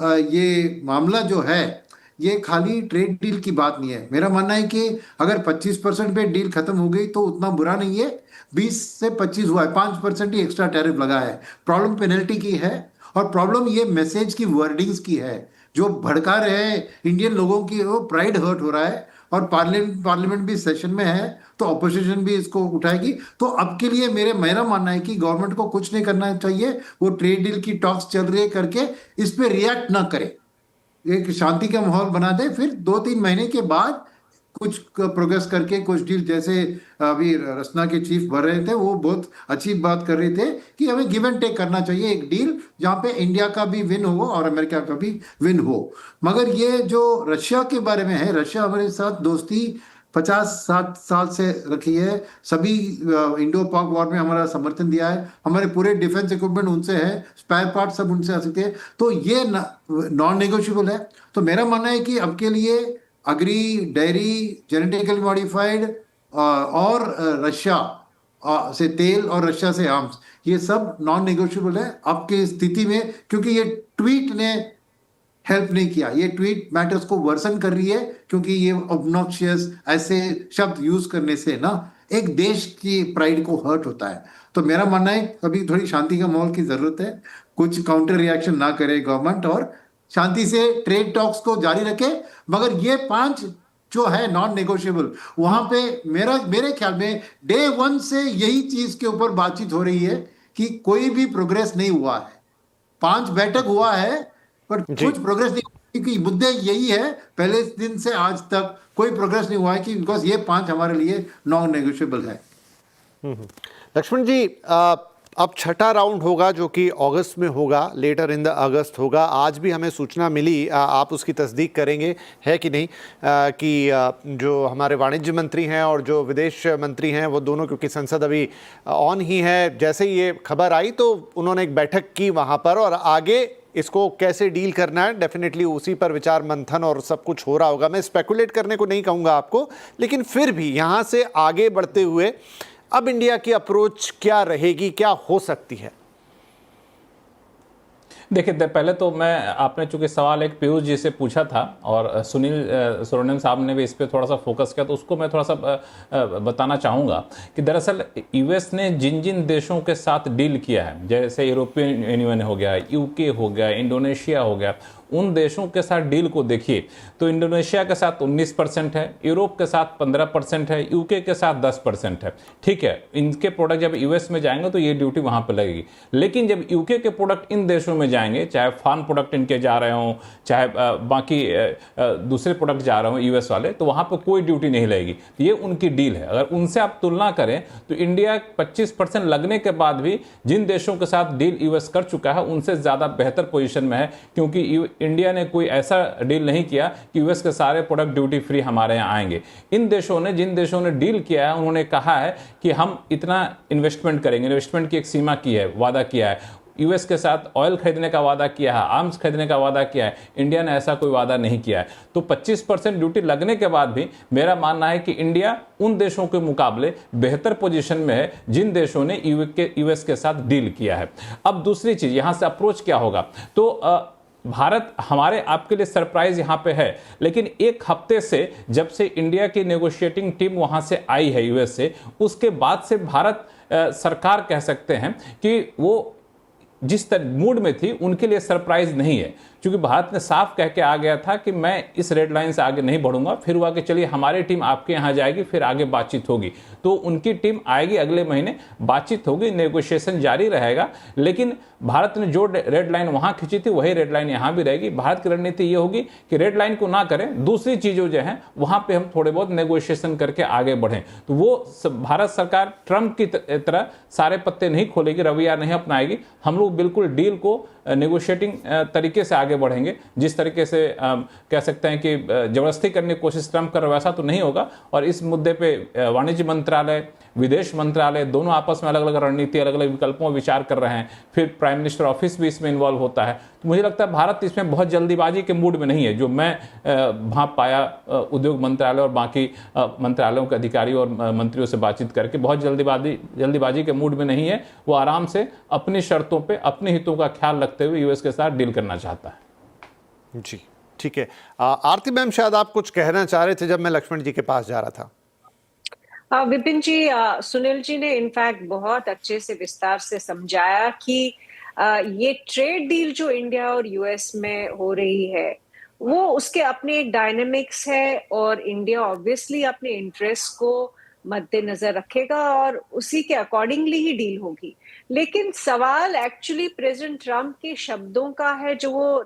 ये मामला जो है ये खाली ट्रेड डील की बात नहीं है। मेरा मानना है कि अगर 25% पे डील खत्म हो गई तो उतना बुरा नहीं है। 20 से 25 हुआ है, 5% ही एक्स्ट्रा टैरिफ लगा है। प्रॉब्लम पेनल्टी की है, और प्रॉब्लम ये मैसेज की वर्डिंग्स की है जो भड़का रहे हैं इंडियन लोगों की। वो प्राइड हर्ट हो रहा है, और पार्लियामेंट भी सेशन में है, तो ऑपोजिशन भी इसको उठाएगी। तो अब के लिए मेरा मानना है कि गवर्नमेंट को कुछ नहीं करना चाहिए, वो ट्रेड डील की टॉक्स चल रही है करके इस पे रिएक्ट ना करे, एक शांति का माहौल बना दे। फिर 2-3 महीने के बाद कुछ प्रोग्रेस करके कुछ डील, जैसे अभी रसना के चीफ भर रहे थे, वो बहुत अच्छी बात कर रहे थे कि हमें गिव एंड टेक करना चाहिए, एक डील जहां पे इंडिया का भी विन हो और अमेरिका का भी विन हो। मगर ये जो रशिया के बारे में है, रशिया हमारे साथ दोस्ती 50-60 साल से रखी है, सभी इंडो पाक वॉर में हमारा समर्थन दिया है, हमारे पूरे डिफेंस इक्विपमेंट उनसे है, स्पेयर पार्ट सब उनसे आ सकते हैं। तो ये नॉन नेगोशिएबल है। तो मेरा मानना है कि अब के लिए अग्री, डेयरी, जेनेटिकली मॉडिफाइड और रशिया से तेल और रशिया से आर्म्स, ये सब नॉन नेगोशिएबल है आपके स्थिति में, क्योंकि ये ट्वीट ने हेल्प नहीं किया। ये ट्वीट मैटर्स को वर्सन कर रही है, क्योंकि ये ऑब्नॉक्शियस ऐसे शब्द यूज करने से ना एक देश की प्राइड को हर्ट होता है। तो मेरा मानना है अभी थोड़ी शांति का माहौल की जरूरत है, कुछ काउंटर रिएक्शन ना करे गवर्नमेंट और शांति से ट्रेड टॉक्स को जारी रखे। मगर ये 5 जो है नॉन नेगोशिएबल, वहां पे मेरे ख्याल में डे 1 से यही चीज के ऊपर बातचीत हो रही है कि कोई भी प्रोग्रेस नहीं हुआ है। 5 बैठक हुआ है पर कुछ प्रोग्रेस नहीं, क्योंकि मुद्दे यही है, पहले दिन से आज तक कोई प्रोग्रेस नहीं हुआ है कि बिकॉज ये 5 हमारे लिए नॉन नेगोशिएबल है। लक्ष्मण जी, अब छठा राउंड होगा जो कि अगस्त में होगा, लेटर इन द अगस्त होगा। आज भी हमें सूचना मिली, आप उसकी तस्दीक करेंगे है कि नहीं, कि जो हमारे वाणिज्य मंत्री हैं और जो विदेश मंत्री हैं वो दोनों, क्योंकि संसद अभी ऑन ही है, जैसे ही ये खबर आई तो उन्होंने एक बैठक की वहाँ पर और आगे इसको कैसे डील करना है डेफिनेटली उसी पर विचार मंथन और सब कुछ हो रहा होगा। मैं स्पेकुलेट करने को नहीं कहूँगा आपको, लेकिन फिर भी यहाँ से आगे बढ़ते हुए अब इंडिया की अप्रोच क्या रहेगी, क्या हो सकती है? देखिए, पहले तो आपने चूंकि सवाल एक पीयूष जी से पूछा था और सुनील सुब्रमण्यम साहब ने भी इस पर थोड़ा सा फोकस किया, तो उसको मैं थोड़ा सा बताना चाहूँगा कि दरअसल यूएस ने जिन जिन देशों के साथ डील किया है, जैसे यूरोपियन यूनियन हो गया, यूके हो गया, इंडोनेशिया हो गया, उन देशों के साथ डील को देखिए तो इंडोनेशिया के साथ 19% है, यूरोप के साथ 15% है, यूके के साथ 10% है। ठीक है, इनके प्रोडक्ट जब यूएस में जाएंगे तो ये ड्यूटी वहां पर लगेगी, लेकिन जब यूके के प्रोडक्ट इन देशों में जाएंगे, चाहे फार्म प्रोडक्ट इनके जा रहे हों, चाहे बाकी दूसरे प्रोडक्ट जा रहे हों यूएस वाले, तो वहां पर कोई ड्यूटी नहीं लगेगी। तो ये उनकी डील है। अगर उनसे आप तुलना करें तो इंडिया 25% लगने के बाद भी जिन देशों के साथ डील यूएस कर चुका है उनसे ज्यादा बेहतर पोजीशन में है, क्योंकि इंडिया ने कोई ऐसा डील नहीं किया कि यूएस के सारे प्रोडक्ट ड्यूटी फ्री हमारे यहाँ आएंगे। इन देशों ने, जिन देशों ने डील किया है, उन्होंने कहा है कि हम इतना इन्वेस्टमेंट करेंगे, इन्वेस्टमेंट की एक सीमा की है, वादा किया है। यूएस के साथ ऑयल खरीदने का वादा किया है, आर्म्स खरीदने का वादा किया है। इंडिया ने ऐसा कोई वादा नहीं किया है। तो 25% ड्यूटी लगने के बाद भी मेरा मानना है कि इंडिया उन देशों के मुकाबले बेहतर पोजीशन में है जिन देशों ने यूएस के साथ डील किया है। अब दूसरी चीज, यहां से अप्रोच क्या होगा, तो भारत हमारे आपके लिए सरप्राइज यहां पे है, लेकिन एक हफ्ते से जब से इंडिया की नेगोशिएटिंग टीम वहां से आई है यूएस से, उसके बाद से भारत सरकार कह सकते हैं कि वो जिस मूड में थी उनके लिए सरप्राइज नहीं है, क्योंकि भारत ने साफ कह के आ गया था कि मैं इस रेड लाइन से आगे नहीं बढ़ूंगा। फिर हुआ कि चलिए हमारी टीम आपके यहां जाएगी, फिर आगे बातचीत होगी। तो उनकी टीम आएगी, अगले महीने बातचीत होगी, नेगोशिएशन जारी रहेगा। लेकिन भारत ने जो रेड लाइन वहां खींची थी वही रेड लाइन यहां भी रहेगी। भारत की रणनीति ये होगी कि रेड लाइन को ना करें, दूसरी चीजों जो है वहां पर हम थोड़े बहुत नेगोशिएशन करके आगे बढ़ें। तो वो भारत सरकार ट्रंप की तरह सारे पत्ते नहीं खोलेगी, रवैया नहीं अपनाएगी। हम लोग बिल्कुल डील को नेगोशिएटिंग तरीके से आगे बढ़ेंगे। जिस तरीके से कह सकते हैं कि जबरदस्ती करने की कोशिश ट्रंप कर, वैसा तो नहीं होगा। और इस मुद्दे पे वाणिज्य मंत्रालय, विदेश मंत्रालय दोनों आपस में अलग अलग रणनीति, अलग अलग विकल्पों में विचार कर रहे हैं। फिर प्राइम मिनिस्टर ऑफिस भी इसमें इन्वॉल्व होता है। तो मुझे लगता है भारत इसमें बहुत जल्दीबाजी के मूड में नहीं है, जो मैं भाप पाया उद्योग मंत्रालय और बाकी मंत्रालयों के अधिकारियों और मंत्रियों से बातचीत करके। बहुत जल्दीबाजी के मूड में नहीं है। वो आराम से अपनी शर्तों पर अपने हितों का ख्याल रखते हुए यूएस के साथ डील करना चाहता है। जी ठीक है। आरती मैम, शायद आप कुछ कहना चाह रहे थे जब मैं लक्ष्मण जी के पास जा रहा था। विपिन जी, सुनील जी ने इनफैक्ट बहुत अच्छे से विस्तार से समझाया कि ये ट्रेड डील जो इंडिया और यूएस में हो रही है वो उसके अपने एक डायनेमिक्स है, और इंडिया ऑब्वियसली अपने इंटरेस्ट को मद्देनजर रखेगा और उसी के अकॉर्डिंगली ही डील होगी। लेकिन सवाल एक्चुअली प्रेसिडेंट ट्रम्प के शब्दों का है, जो वो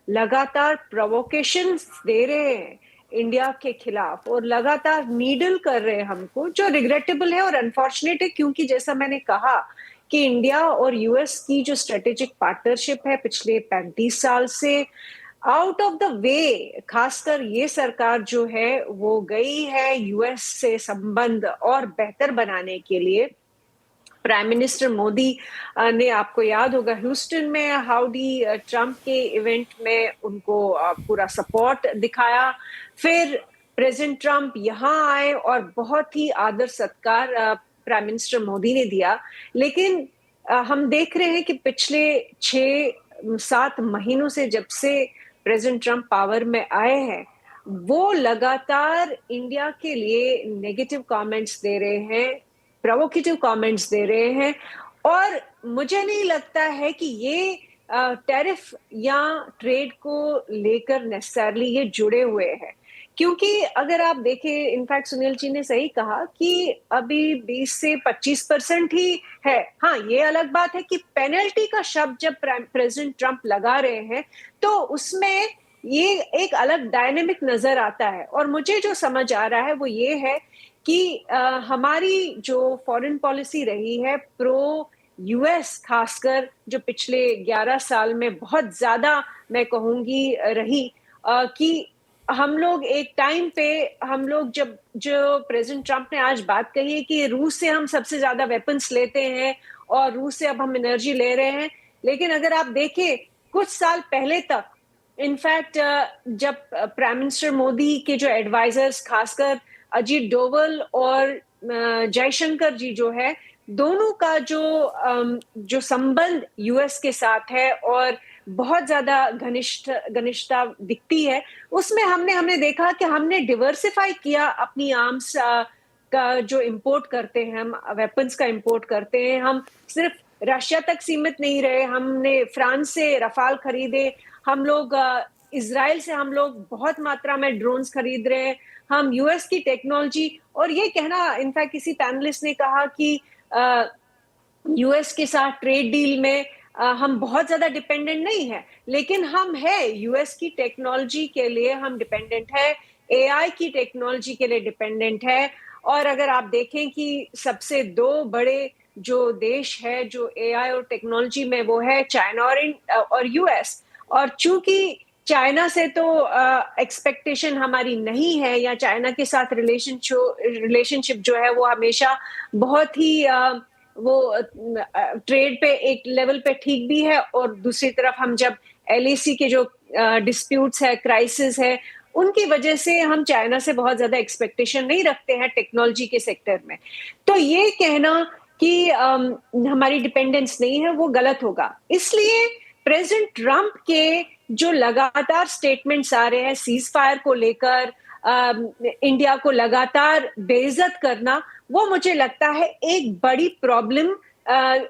लगातार प्रोवोकेशंस दे रहे हैं इंडिया के खिलाफ और लगातार नीडल कर रहे हैं हमको, जो रिग्रेटेबल है और अनफॉर्चुनेट है। क्योंकि जैसा मैंने कहा कि इंडिया और यूएस की जो स्ट्रेटेजिक पार्टनरशिप है पिछले 35 साल से आउट ऑफ द वे, खासकर ये सरकार जो है वो गई है यूएस से संबंध और बेहतर बनाने के लिए। प्राइम मिनिस्टर मोदी ने, आपको याद होगा, ह्यूस्टन में हाउडी ट्रम्प के इवेंट में उनको पूरा सपोर्ट दिखाया। फिर प्रेसिडेंट ट्रम्प यहाँ आए और बहुत ही आदर सत्कार प्राइम मिनिस्टर मोदी ने दिया। लेकिन हम देख रहे हैं कि पिछले 6-7 महीनों से जब से प्रेसिडेंट ट्रंप पावर में आए हैं, वो लगातार इंडिया के लिए नेगेटिव कमेंट्स दे रहे हैं, प्रोवोकेटिव कमेंट्स दे रहे हैं, और मुझे नहीं लगता है कि ये टैरिफ या ट्रेड को लेकर नेसेसरली ये जुड़े हुए हैं। क्योंकि अगर आप देखें, इनफैक्ट सुनील जी ने सही कहा कि अभी 20 से 25% ही है। हाँ, ये अलग बात है कि पेनल्टी का शब्द जब प्रेसिडेंट ट्रंप लगा रहे हैं तो उसमें ये एक अलग डायनेमिक नजर आता है। और मुझे जो समझ आ रहा है वो ये है कि हमारी जो फॉरेन पॉलिसी रही है प्रो यूएस, खासकर जो पिछले 11 साल में बहुत ज्यादा मैं कहूंगी रही, कि हम लोग एक टाइम पे हम लोग जब जो प्रेसिडेंट ट्रंप ने आज बात कही है कि रूस से हम सबसे ज्यादा वेपन्स लेते हैं और रूस से अब हम एनर्जी ले रहे हैं, लेकिन अगर आप देखें कुछ साल पहले तक, इनफैक्ट जब प्राइम मिनिस्टर मोदी के जो एडवाइजर्स, खासकर अजीत डोवल और जयशंकर जी जो है, दोनों का जो संबंध यूएस के साथ है और बहुत ज्यादा घनिष्ठता दिखती है, उसमें हमने देखा कि हमने डिवर्सिफाई किया अपनी आर्म्स का जो इंपोर्ट करते हैं, हम वेपन्स का इंपोर्ट करते हैं। हम सिर्फ रशिया तक सीमित नहीं रहे, हमने फ्रांस से रफाल खरीदे, हम लोग इजराइल से हम लोग बहुत मात्रा में ड्रोन्स खरीद रहे हैं, हम यूएस की टेक्नोलॉजी, और ये कहना, इनफैक्ट किसी पैनलिस्ट ने कहा कि यूएस के साथ ट्रेड डील में हम बहुत ज्यादा डिपेंडेंट नहीं है, लेकिन हम है यूएस की टेक्नोलॉजी के लिए हम डिपेंडेंट है, एआई की टेक्नोलॉजी के लिए डिपेंडेंट है। और अगर आप देखें कि सबसे 2 बड़े जो देश है जो एआई और टेक्नोलॉजी में, वो है चाइना और यूएस। और चूंकि चाइना से तो एक्सपेक्टेशन हमारी नहीं है, या चाइना के साथ रिलेशनशिप जो है वो हमेशा बहुत ही वो ट्रेड पे एक लेवल पे ठीक भी है, और दूसरी तरफ हम जब एलएसी के जो डिस्प्यूट्स है, क्राइसिस है, उनकी वजह से हम चाइना से बहुत ज्यादा एक्सपेक्टेशन नहीं रखते हैं टेक्नोलॉजी के सेक्टर में। तो ये कहना कि हमारी डिपेंडेंस नहीं है वो गलत होगा। इसलिए प्रेसिडेंट ट्रंप के जो लगातार स्टेटमेंट्स आ रहे हैं सीज फायर को लेकर, इंडिया को लगातार बेइज्जत करना, वो मुझे लगता है एक बड़ी प्रॉब्लम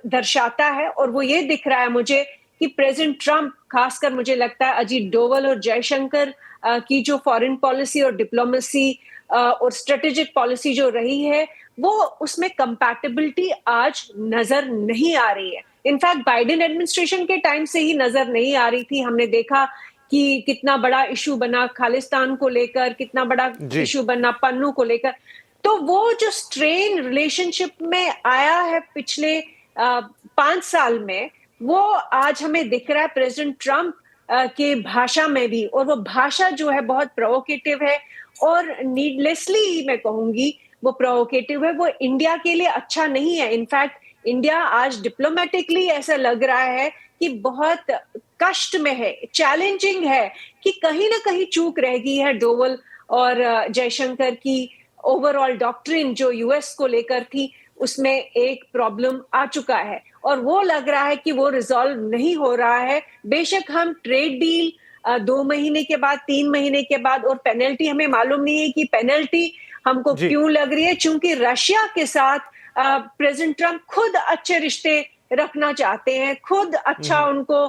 दर्शाता है। और वो ये दिख रहा है मुझे कि प्रेसिडेंट ट्रंप, खासकर मुझे लगता है अजीत डोवल और जयशंकर की जो फॉरेन पॉलिसी और डिप्लोमेसी और स्ट्रेटेजिक पॉलिसी जो रही है, वो उसमें कंपैटिबिलिटी आज नजर नहीं आ रही है। इनफैक्ट बाइडेन एडमिनिस्ट्रेशन के टाइम से ही नजर नहीं आ रही थी। हमने देखा कि कितना बड़ा इशू बना खालिस्तान को लेकर, कितना बड़ा इशू बना पन्नू को लेकर। तो वो जो स्ट्रेन रिलेशनशिप में आया है पिछले 5 साल में, वो आज हमें दिख रहा है प्रेसिडेंट ट्रंप के भाषा में भी। और वो भाषा जो है बहुत प्रोवोकेटिव है, और नीडलेसली मैं कहूंगी वो प्रोवोकेटिव है। वो इंडिया के लिए अच्छा नहीं है। इनफैक्ट इंडिया आज डिप्लोमेटिकली ऐसा लग रहा है कि बहुत कष्ट में है, चैलेंजिंग है, कि कहीं ना कहीं चूक रह गई है डोवल और जयशंकर की ओवरऑल डॉक्ट्रिन जो यूएस को लेकर थी, उसमें एक प्रॉब्लम आ चुका है और वो लग रहा है कि वो रिजॉल्व नहीं हो रहा है। बेशक हम ट्रेड डील 2 महीने के बाद, 3 महीने के बाद, और पेनल्टी हमें मालूम नहीं है कि पेनल्टी हमको क्यों लग रही है, चूंकि रशिया के साथ प्रेसिडेंट ट्रंप खुद अच्छे रिश्ते रखना चाहते हैं, खुद अच्छा उनको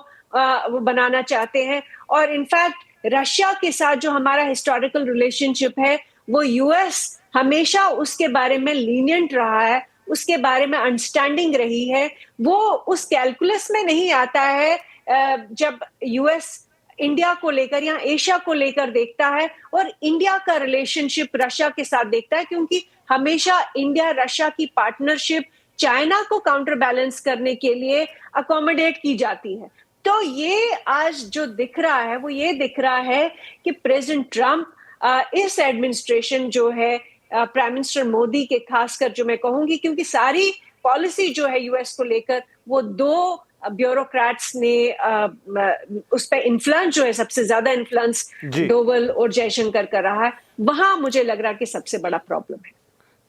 वो बनाना चाहते हैं। और इनफैक्ट रशिया के साथ जो हमारा हिस्टोरिकल रिलेशनशिप है, वो यूएस हमेशा उसके बारे में लीनियंट रहा है, उसके बारे में अंडरस्टैंडिंग रही है। वो उस कैलकुलस में नहीं आता है जब यूएस इंडिया को लेकर या एशिया को लेकर देखता है और इंडिया का रिलेशनशिप रशिया के साथ देखता है, क्योंकि हमेशा इंडिया रशिया की पार्टनरशिप चाइना को काउंटर बैलेंस करने के लिए अकोमोडेट की जाती है। तो ये आज जो दिख रहा है वो ये दिख रहा है कि प्रेसिडेंट ट्रंप इस एडमिनिस्ट्रेशन जो है प्राइम मिनिस्टर मोदी के, खासकर जो मैं कहूंगी, क्योंकि सारी पॉलिसी जो है यूएस को लेकर वो 2 ब्यूरोक्रेट्स ने उस पर इन्फ्लुएंस जो है, सबसे ज्यादा इन्फ्लुएंस डोवल और जयशंकर कर रहा है, वहां मुझे लग रहा है कि सबसे बड़ा प्रॉब्लम है।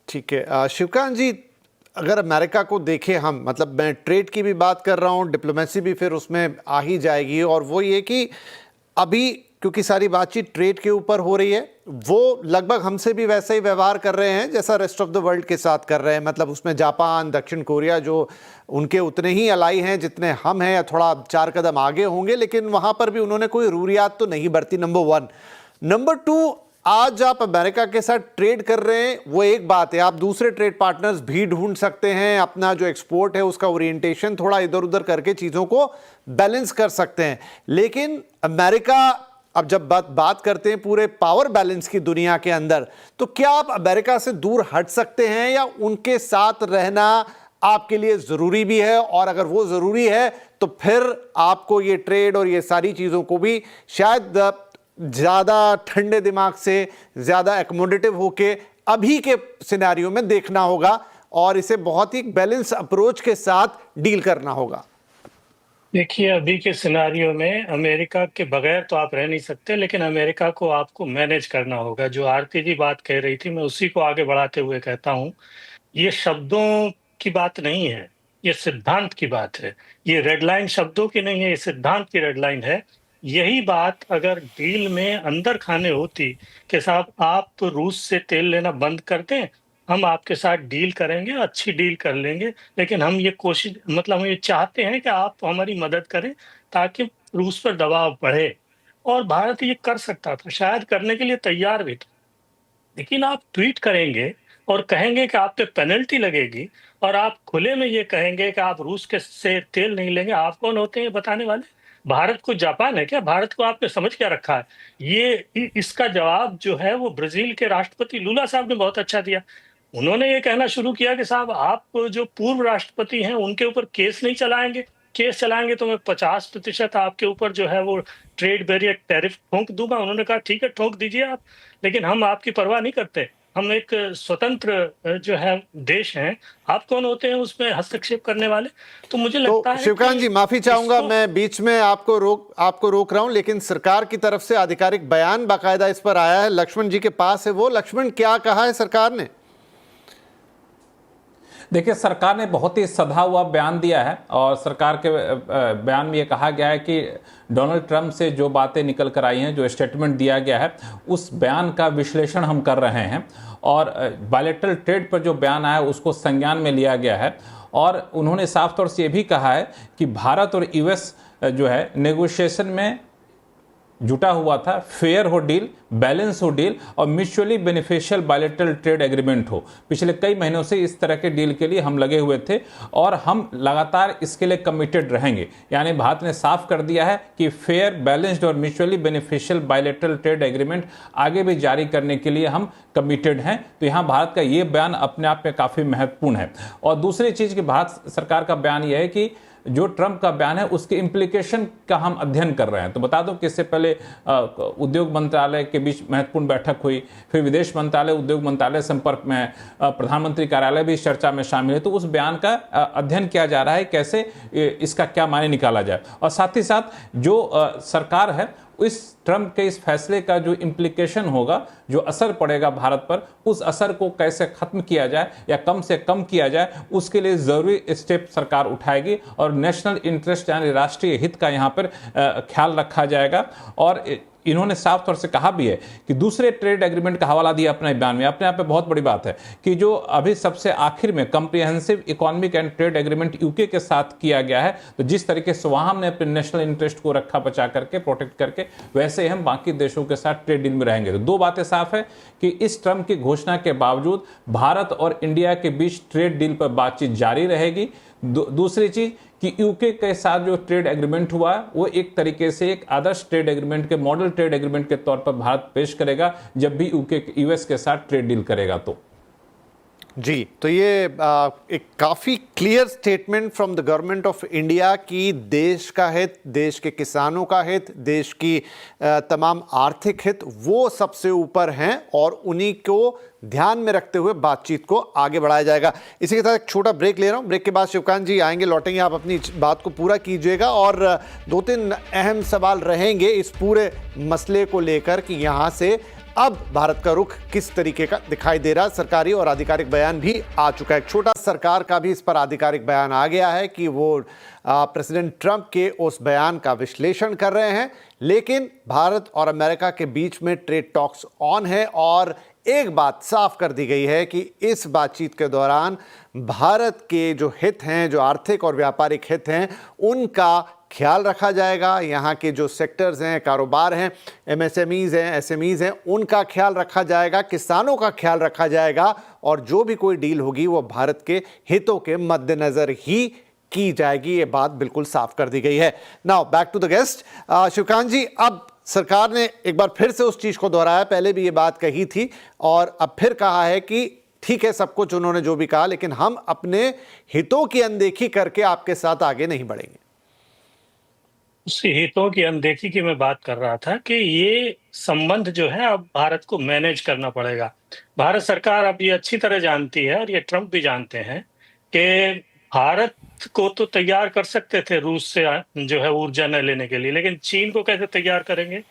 ठीक है शिवकांत जी, अगर अमेरिका को देखें हम, मतलब मैं ट्रेड की भी बात कर रहा हूँ, डिप्लोमेसी भी फिर उसमें आ ही जाएगी, और वो ये कि अभी क्योंकि सारी बातचीत ट्रेड के ऊपर हो रही है, वो लगभग हमसे भी वैसे ही व्यवहार कर रहे हैं जैसा रेस्ट ऑफ द वर्ल्ड के साथ कर रहे हैं। मतलब उसमें जापान, दक्षिण कोरिया जो उनके उतने ही अलाई हैं जितने हम हैं, या थोड़ा 4 कदम आगे होंगे, लेकिन वहाँ पर भी उन्होंने कोई रूरियात तो नहीं बरती, नंबर 1। नंबर 2, आज आप अमेरिका के साथ ट्रेड कर रहे हैं, वो एक बात है, आप दूसरे ट्रेड पार्टनर्स भी ढूंढ सकते हैं, अपना जो एक्सपोर्ट है उसका ओरिएंटेशन थोड़ा इधर उधर करके चीज़ों को बैलेंस कर सकते हैं। लेकिन अमेरिका, अब जब बात करते हैं पूरे पावर बैलेंस की दुनिया के अंदर, तो क्या आप अमेरिका से दूर हट सकते हैं, या उनके साथ रहना आपके लिए ज़रूरी भी है? और अगर वो ज़रूरी है तो फिर आपको ये ट्रेड और ये सारी चीज़ों को भी शायद ज़्यादा ठंडे दिमाग से, ज़्यादा एकोमोडेटिव होके अभी के सिनेरियो में देखना होगा, और इसे बहुत ही बैलेंस अप्रोच के साथ डील करना होगा। देखिए, अभी के सिनारियो में अमेरिका के बगैर तो आप रह नहीं सकते, लेकिन अमेरिका को आपको मैनेज करना होगा। जो आरती जी बात कह रही थी, मैं उसी को आगे बढ़ाते हुए कहता हूँ, ये शब्दों की बात नहीं है, ये सिद्धांत की बात है। ये रेड लाइन शब्दों की नहीं है, ये सिद्धांत की रेड लाइन है। यही बात अगर डील में अंदर खाने होती कि साहब आप रूस से तेल लेना बंद कर दें, हम आपके साथ डील करेंगे, अच्छी डील कर लेंगे, लेकिन हम ये कोशिश, मतलब हम ये चाहते हैं कि आप हमारी मदद करें ताकि रूस पर दबाव बढ़े। और भारत ये कर सकता था, शायद करने के लिए तैयार भी था, लेकिन आप ट्वीट करेंगे और कहेंगे कि आप पे पेनल्टी लगेगी, और आप खुले में ये कहेंगे कि आप रूस के से तेल नहीं लेंगे। आप कौन होते हैं बताने वाले? भारत को जापान है क्या? भारत को आपने समझ क्या रखा है? इसका जवाब जो है वो ब्राजील के राष्ट्रपति लूला साहब ने बहुत अच्छा दिया। उन्होंने ये कहना शुरू किया कि साहब आप जो पूर्व राष्ट्रपति हैं उनके ऊपर केस नहीं चलाएंगे, केस चलाएंगे तो मैं 50% आपके ऊपर जो है वो ट्रेड बैरियर टैरिफ ठोंक दूंगा। उन्होंने कहा ठीक है, ठोंक दीजिए आप, लेकिन हम आपकी परवाह नहीं करते, हम एक स्वतंत्र जो है देश हैं, आप कौन होते हैं उसमें हस्तक्षेप करने वाले? तो मुझे लगता है शिवकांत जी, माफी चाहूंगा, मैं बीच में आपको रोक रहा हूं, लेकिन सरकार की तरफ से आधिकारिक बयान बाकायदा इस पर आया है, लक्ष्मण जी के पास है वो। लक्ष्मण, क्या कहा है सरकार ने? देखिए, सरकार ने बहुत ही सधा हुआ बयान दिया है, और सरकार के बयान में ये कहा गया है कि डोनाल्ड ट्रंप से जो बातें निकल कर आई हैं, जो स्टेटमेंट दिया गया है, उस बयान का विश्लेषण हम कर रहे हैं, और बायलैटरल ट्रेड पर जो बयान आया उसको संज्ञान में लिया गया है। और उन्होंने साफ तौर से ये भी कहा है कि भारत और यूएस जो है नेगोशिएशन में जुटा हुआ था, फेयर हो डील, बैलेंस हो डील, और mutually beneficial bilateral trade agreement हो। पिछले कई महीनों से इस तरह के डील के लिए हम लगे हुए थे, और हम लगातार इसके लिए कमिटेड रहेंगे। यानी भारत ने साफ कर दिया है कि फेयर, बैलेंस्ड और mutually beneficial bilateral trade agreement आगे भी जारी करने के लिए हम कमिटेड हैं। तो यहाँ भारत का ये बयान अपने आप में काफ़ी महत्वपूर्ण है। और दूसरी चीज़ कि भारत सरकार का बयान यह है कि जो ट्रंप का बयान है उसके इम्प्लीकेशन का हम अध्ययन कर रहे हैं। तो बता दो कि इससे पहले उद्योग मंत्रालय के बीच महत्वपूर्ण बैठक हुई, फिर विदेश मंत्रालय, उद्योग मंत्रालय संपर्क में है, प्रधानमंत्री कार्यालय भी इस चर्चा में शामिल है। तो उस बयान का अध्ययन किया जा रहा है, कैसे इसका क्या मायने निकाला जाए, और साथ ही साथ जो सरकार है इस ट्रंप के इस फैसले का जो इम्प्लीकेशन होगा, जो असर पड़ेगा भारत पर, उस असर को कैसे खत्म किया जाए या कम से कम किया जाए, उसके लिए जरूरी स्टेप सरकार उठाएगी, और नेशनल इंटरेस्ट यानी राष्ट्रीय हित का यहाँ पर ख्याल रखा जाएगा। और इन्होंने साफ तौर से कहा भी है कि दूसरे ट्रेड एग्रीमेंट का हवाला दिया अपने बयान में। अपने आप में बहुत बड़ी बात है कि जो अभी सबसे आखिर में comprehensive economic and trade agreement UK के साथ किया गया है, तो जिस तरीके से वहां हमने अपने नेशनल इंटरेस्ट को रखा बचा करके, प्रोटेक्ट करके, वैसे हम बाकी देशों के साथ ट्रेड डील में रहेंगे। तो दो बातें साफ है कि इस ट्रंप की घोषणा के बावजूद भारत और इंडिया के बीच ट्रेड डील पर बातचीत जारी रहेगी। दूसरी चीज कि यूके के साथ जो ट्रेड एग्रीमेंट हुआ वो एक तरीके से एक आदर्श ट्रेड एग्रीमेंट के, मॉडल ट्रेड एग्रीमेंट के तौर पर भारत पेश करेगा जब भी यूएस के साथ ट्रेड डील करेगा। तो जी, तो ये एक काफ़ी clear statement from the government of India कि देश का हित, देश के किसानों का हित, देश की तमाम आर्थिक हित वो सबसे ऊपर हैं, और उन्हीं को ध्यान में रखते हुए बातचीत को आगे बढ़ाया जाएगा। इसी के साथ एक छोटा ब्रेक ले रहा हूँ, ब्रेक के बाद शिवकांत जी आएंगे, लौटेंगे, आप अपनी बात को पूरा कीजिएगा, और 2-3 अहम सवाल रहेंगे इस पूरे मसले को लेकर कि यहाँ से अब भारत का रुख किस तरीके का दिखाई दे रहा है? सरकारी और आधिकारिक बयान भी आ चुका है। एक छोटा सरकार का भी इस पर आधिकारिक बयान आ गया है कि वो प्रेसिडेंट ट्रंप के उस बयान का विश्लेषण कर रहे हैं, लेकिन भारत और अमेरिका के बीच में ट्रेड टॉक्स ऑन है और एक बात साफ कर दी गई है कि इस बातचीत के दौरान भारत के जो हित हैं, जो आर्थिक और व्यापारिक हित हैं, उनका ख्याल रखा जाएगा। यहाँ के जो सेक्टर्स हैं, कारोबार हैं, एमएसएमईज हैं, एसएमईज हैं, उनका ख्याल रखा जाएगा, किसानों का ख्याल रखा जाएगा और जो भी कोई डील होगी वो भारत के हितों के मद्देनजर ही की जाएगी। ये बात बिल्कुल साफ कर दी गई है। Now back to the guest. Shivkant ji, अब सरकार ने एक बार फिर से उस चीज को दोहराया, पहले भी ये बात कही थी और अब फिर कहा है कि ठीक है सब कुछ उन्होंने जो भी कहा, लेकिन हम अपने हितों की अनदेखी करके आपके साथ आगे नहीं बढ़ेंगे। उस हितों की अनदेखी की मैं बात कर रहा था कि ये संबंध जो है अब भारत को मैनेज करना पड़ेगा। भारत सरकार अब ये अच्छी तरह जानती है और ये ट्रंप भी जानते हैं कि भारत को तो तैयार कर सकते थे रूस से जो है ऊर्जा न लेने के लिए, लेकिन चीन को कैसे तैयार करेंगे?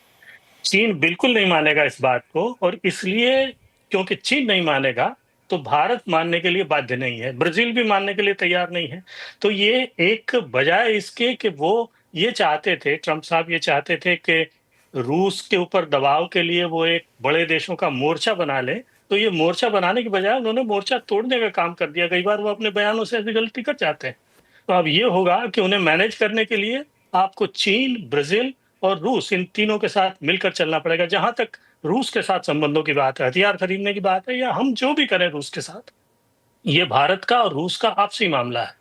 चीन बिल्कुल नहीं मानेगा इस बात को और इसलिए क्योंकि चीन नहीं मानेगा तो भारत मानने के लिए बाध्य नहीं है, ब्राजील भी मानने के लिए तैयार नहीं है। तो ये एक बजाय इसके कि वो ये चाहते थे, ट्रंप साहब ये चाहते थे कि रूस के ऊपर दबाव के लिए वो एक बड़े देशों का मोर्चा बना ले, तो ये मोर्चा बनाने की बजाय उन्होंने मोर्चा तोड़ने का काम कर दिया। कई बार वो अपने बयानों से ऐसी गलती कर जाते हैं। तो अब ये होगा कि उन्हें मैनेज करने के लिए आपको चीन, ब्राजील और रूस, इन तीनों के साथ मिलकर चलना पड़ेगा। जहां तक रूस के साथ संबंधों की बात है, हथियार खरीदने की बात है या हम जो भी करें रूस के साथ, ये भारत का और रूस का आपसी मामला है।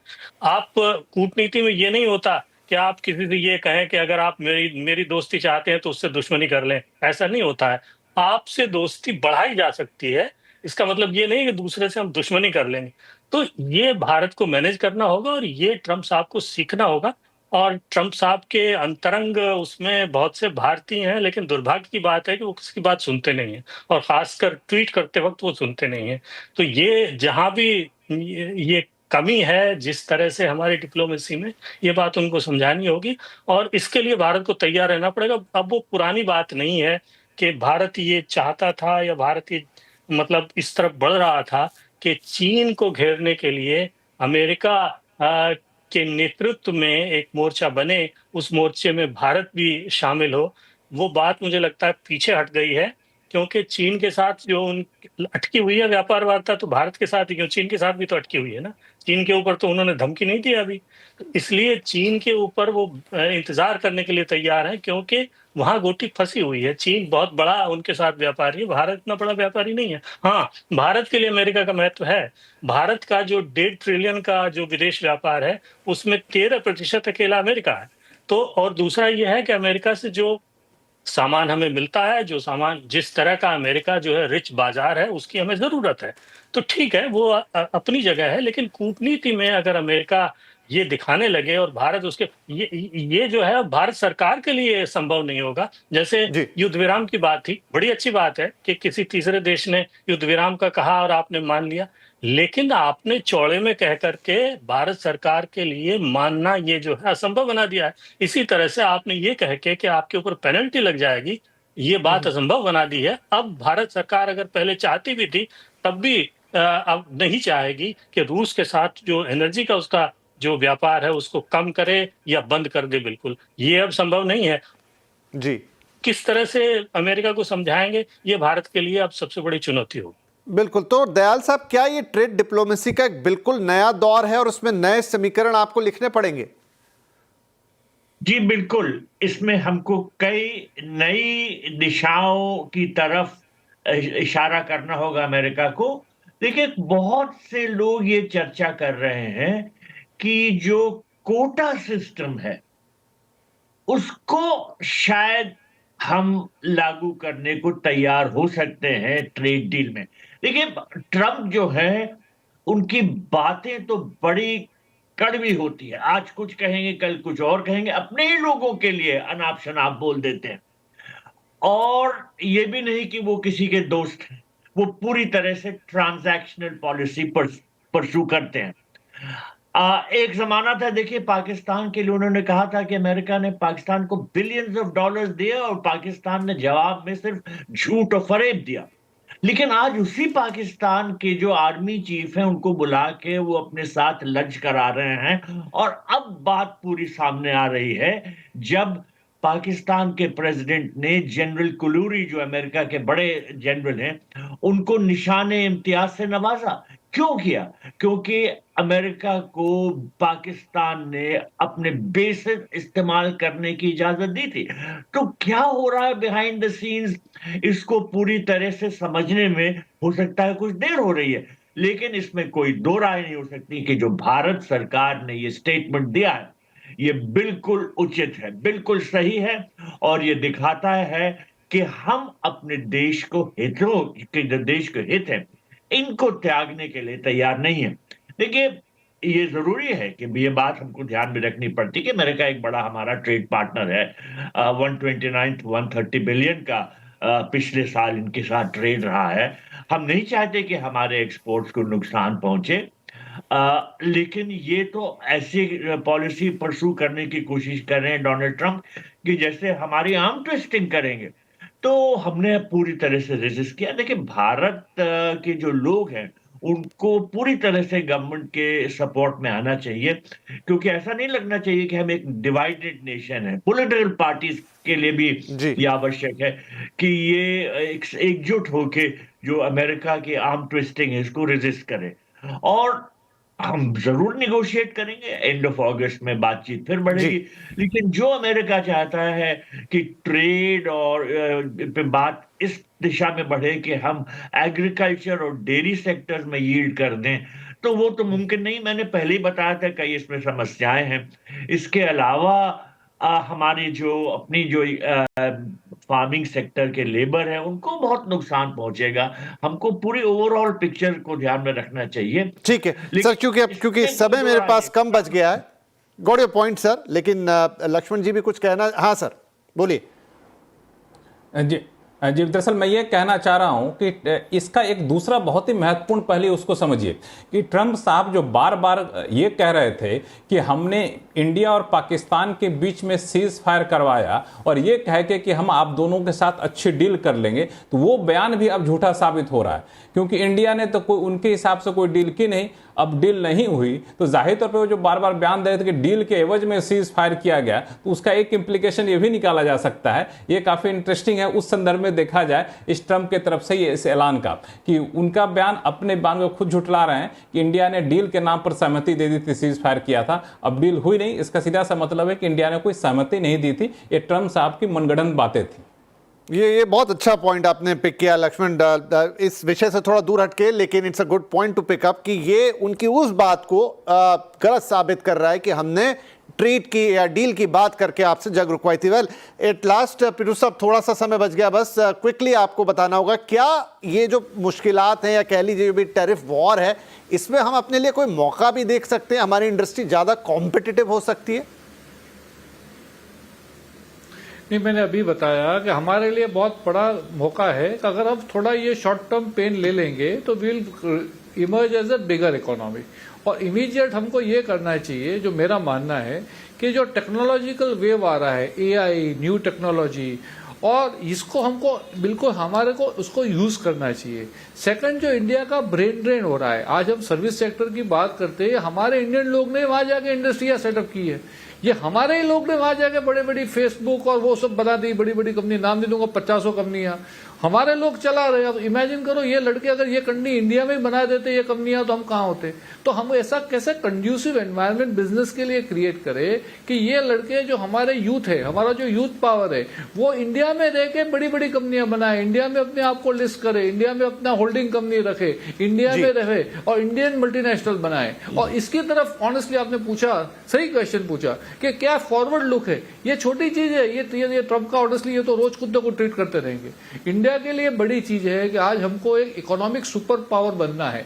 आप कूटनीति में ये नहीं होता कि आप किसी से ये कहें कि अगर आप मेरी दोस्ती चाहते हैं तो उससे दुश्मनी कर लें, ऐसा नहीं होता है। आपसे दोस्ती बढ़ाई जा सकती है, इसका मतलब ये नहीं कि दूसरे से हम दुश्मनी कर लेंगे। तो ये भारत को मैनेज करना होगा और ये ट्रंप साहब को सीखना होगा। और ट्रंप साहब के अंतरंग उसमें बहुत से भारतीय हैं, लेकिन दुर्भाग्य की बात है कि वो किसी की बात सुनते नहीं हैं और खासकर ट्वीट करते वक्त वो सुनते नहीं हैं। तो ये जहां भी ये कमी है जिस तरह से हमारी डिप्लोमेसी में, ये बात उनको समझानी होगी और इसके लिए भारत को तैयार रहना पड़ेगा। अब वो पुरानी बात नहीं है कि भारत ये चाहता था या भारत ये मतलब इस तरफ बढ़ रहा था कि चीन को घेरने के लिए अमेरिका के नेतृत्व में एक मोर्चा बने, उस मोर्चे में भारत भी शामिल हो। वो बात मुझे लगता है पीछे हट गई है, क्योंकि चीन के साथ जो अटकी हुई है व्यापार वार्ता, तो भारत के साथ ही क्यों, चीन के साथ भी तो अटकी हुई है ना। चीन के ऊपर तो उन्होंने धमकी नहीं दी अभी, इसलिए चीन के ऊपर वो इंतजार करने के लिए तैयार है, क्योंकि वहां गोटी फंसी हुई है। चीन बहुत बड़ा उनके साथ व्यापारी है, भारत इतना बड़ा व्यापारी नहीं है। हाँ, भारत के लिए अमेरिका का महत्व है। भारत का जो 1.5 ट्रिलियन का जो विदेश व्यापार है, उसमें 13% अकेला अमेरिका है। तो और दूसरा ये है कि अमेरिका से जो सामान हमें मिलता है, जो सामान जिस तरह का अमेरिका जो है रिच बाजार है, उसकी हमें जरूरत है। तो ठीक है, वो अपनी जगह है, लेकिन कूटनीति में अगर अमेरिका ये दिखाने लगे और भारत उसके ये जो है भारत सरकार के लिए संभव नहीं होगा। जैसे युद्ध विराम की बात थी, बड़ी अच्छी बात है कि किसी तीसरे देश ने युद्ध विराम का कहा और आपने मान लिया, लेकिन आपने चौड़े में कह करके भारत सरकार के लिए मानना ये जो है असंभव बना दिया है। इसी तरह से आपने ये कह के कि आपके ऊपर पेनल्टी लग जाएगी, ये बात असंभव बना दी है। अब भारत सरकार अगर पहले चाहती भी थी तब भी अब नहीं चाहेगी कि रूस के साथ जो एनर्जी का उसका जो व्यापार है उसको कम करे या बंद कर दे। बिल्कुल ये अब संभव नहीं है जी। किस तरह से अमेरिका को समझाएंगे, ये भारत के लिए अब सबसे बड़ी चुनौती होगी। बिल्कुल। तो दयाल साहब, क्या ये ट्रेड डिप्लोमेसी का एक बिल्कुल नया दौर है और उसमें नए समीकरण आपको लिखने पड़ेंगे? जी बिल्कुल, इसमें हमको कई नई दिशाओं की तरफ इशारा करना होगा अमेरिका को। देखिए, बहुत से लोग ये चर्चा कर रहे हैं कि जो कोटा सिस्टम है उसको शायद हम लागू करने को तैयार हो सकते हैं ट्रेड डील में। देखिए, ट्रंप जो है उनकी बातें तो बड़ी कड़वी होती है, आज कुछ कहेंगे कल कुछ और कहेंगे, अपने ही लोगों के लिए अनाप शनाप बोल देते हैं। और ये भी नहीं कि वो किसी के दोस्त हैं, वो पूरी तरह से ट्रांजैक्शनल पॉलिसी परस्यू करते हैं। एक जमाना था, देखिए, पाकिस्तान के लिए उन्होंने कहा था कि अमेरिका ने पाकिस्तान को बिलियंस ऑफ डॉलर्स दिए और पाकिस्तान ने जवाब में सिर्फ झूठ और फरेब दिया। लेकिन आज उसी पाकिस्तान के जो आर्मी चीफ हैं उनको बुला के वो अपने साथ लंच करा रहे हैं। और अब बात पूरी सामने आ रही है जब पाकिस्तान के प्रेसिडेंट ने जनरल कुलूरी, जो अमेरिका के बड़े जनरल हैं, उनको निशाने इम्तियाज से नवाजा। क्यों किया? क्योंकि अमेरिका को पाकिस्तान ने अपने बेसेस इस्तेमाल करने की इजाजत दी थी। तो क्या हो रहा है बिहाइंड द सीन्स, इसको पूरी तरह से समझने में हो सकता है कुछ देर हो रही है, लेकिन इसमें कोई दो राय नहीं हो सकती कि जो भारत सरकार ने ये स्टेटमेंट दिया है ये बिल्कुल उचित है, बिल्कुल सही है। और ये दिखाता है कि हम अपने देश को हितों के, जो देश के हित है, इनको त्यागने के लिए तैयार नहीं है। देखिए, ये जरूरी है कि ये बात हमको ध्यान में रखनी पड़ती कि अमेरिका एक बड़ा हमारा ट्रेड पार्टनर है। 129-130 बिलियन का पिछले साल इनके साथ ट्रेड रहा है। हम नहीं चाहते कि हमारे एक्सपोर्ट्स को नुकसान पहुंचे, लेकिन ये तो ऐसी पॉलिसी परसू करने की कोशिश कर रहे हैं डोनाल्ड ट्रंप कि जैसे हमारी आर्म ट्विस्टिंग करेंगे। तो हमने पूरी तरह से रेजिस्ट किया। देखिए, भारत के जो लोग हैं उनको पूरी तरह से गवर्नमेंट के सपोर्ट में आना चाहिए, क्योंकि ऐसा नहीं लगना चाहिए कि हम एक डिवाइडेड नेशन है। पॉलिटिकल पार्टीज के लिए भी ये आवश्यक है कि ये एकजुट होके जो अमेरिका की आर्म ट्विस्टिंग है इसको रेजिस्ट करें। और हम जरूर निगोशिएट करेंगे, एंड ऑफ अगस्त में बातचीत फिर बढ़ेगी। लेकिन जो अमेरिका चाहता है कि ट्रेड और पे बात इस दिशा में बढ़े कि हम एग्रीकल्चर और डेयरी सेक्टर्स में यील्ड कर दें, तो वो तो मुमकिन नहीं। मैंने पहले ही बताया था कई इसमें समस्याएं हैं। इसके अलावा हमारी जो अपनी जो फार्मिंग सेक्टर के लेबर है उनको बहुत नुकसान पहुंचेगा। हमको पूरी ओवरऑल पिक्चर को ध्यान में रखना चाहिए। ठीक है सर, क्योंकि समय मेरे पास कम बच गया है। गॉट योर पॉइंट सर, लेकिन लक्ष्मण जी भी कुछ कहना। हाँ सर, बोलिए। जी, दरअसल मैं ये कहना चाह रहा हूं कि इसका एक दूसरा बहुत ही महत्वपूर्ण पहलू उसको समझिए कि ट्रंप साहब जो बार बार ये कह रहे थे कि हमने इंडिया और पाकिस्तान के बीच में सीज फायर करवाया और ये कह के कि हम आप दोनों के साथ अच्छी डील कर लेंगे, तो वो बयान भी अब झूठा साबित हो रहा है, क्योंकि इंडिया ने तो कोई उनके हिसाब से कोई डील की नहीं। अब डील नहीं हुई तो जाहिर तौर पे वो जो बार बार बयान दे रहे थे कि डील के एवज में सीज फायर किया गया, तो उसका एक इंप्लीकेशन ये भी निकाला जा सकता है। ये काफी इंटरेस्टिंग है उस संदर्भ में देखा जाए इस ट्रंप के तरफ से ये इस ऐलान का कि उनका बयान अपने बयान को खुद झुठला रहे हैं कि इंडिया ने डील के नाम पर सहमति दे दी थी, सीज फायर किया था, अब डील हुई नहीं। इसका सीधा सा मतलब है कि इंडिया ने कोई सहमति नहीं दी थी, ये ट्रंप साहब की मनगढ़ंत बातें थी। ये बहुत अच्छा पॉइंट आपने पिक किया लक्ष्मण, इस विषय से थोड़ा दूर हटके, लेकिन it's a good point to pick up कि ये उनकी उस बात को गलत साबित कर रहा है कि हमने ट्रेड की या डील की बात करके आपसे जग रुकवाई थी। वेल एट लास्ट पीटू साहब, थोड़ा सा समय बच गया, बस क्विकली आपको बताना होगा, क्या ये जो मुश्किलात हैं या कह लीजिए जो भी टैरिफ वॉर है, इसमें हम अपने लिए कोई मौका भी देख सकते हैं? हमारी इंडस्ट्री ज़्यादा कॉम्पिटिटिव हो सकती है? नहीं, मैंने अभी बताया कि हमारे लिए बहुत बड़ा मौका है कि अगर हम थोड़ा ये शॉर्ट टर्म पेन ले लेंगे तो will emerge as a bigger economy. और इमीडिएट हमको ये करना चाहिए, जो मेरा मानना है कि जो टेक्नोलॉजिकल वेव आ रहा है, एआई, न्यू टेक्नोलॉजी, और इसको हमको बिल्कुल हमारे को उसको यूज करना चाहिए। सेकंड, जो इंडिया का ब्रेन ड्रेन हो रहा है, आज हम सर्विस सेक्टर की बात करते हैं, हमारे इंडियन लोग ने वहां जाके इंडस्ट्रिया सेटअप की है। ये हमारे ही लोग ने वहां जाके बड़े बड़ी फेसबुक और वो सब बना दी, बड़ी बड़ी कंपनी, नाम दे दूंगा 50 कंपनियां हमारे लोग चला रहे हैं। अब इमेजिन करो ये लड़के अगर ये कंपनी इंडिया में बना देते ये कंपनियां, तो हम कहां होते? तो हम ऐसा कैसे कंड्यूसिव एनवायरनमेंट बिजनेस के लिए क्रिएट करें कि ये लड़के जो हमारे यूथ है, हमारा जो यूथ पावर है, वो इंडिया में रह के बड़ी बड़ी कंपनियां बनाए, इंडिया में अपने आप को लिस्ट करे, इंडिया में अपना होल्डिंग कंपनी रखे, इंडिया में रहे और इंडियन मल्टीनेशनल बनाए। और इसकी तरफ ऑनेस्टली आपने पूछा, सही क्वेश्चन पूछा कि क्या फॉरवर्ड लुक है। ये छोटी चीज है, ये ट्रंप का ऑनेस्टली ये तो रोज कुत्ते को ट्रीट करते रहेंगे। इंडिया के लिए बड़ी चीज है कि आज हमको एक इकोनॉमिक सुपर पावर बनना है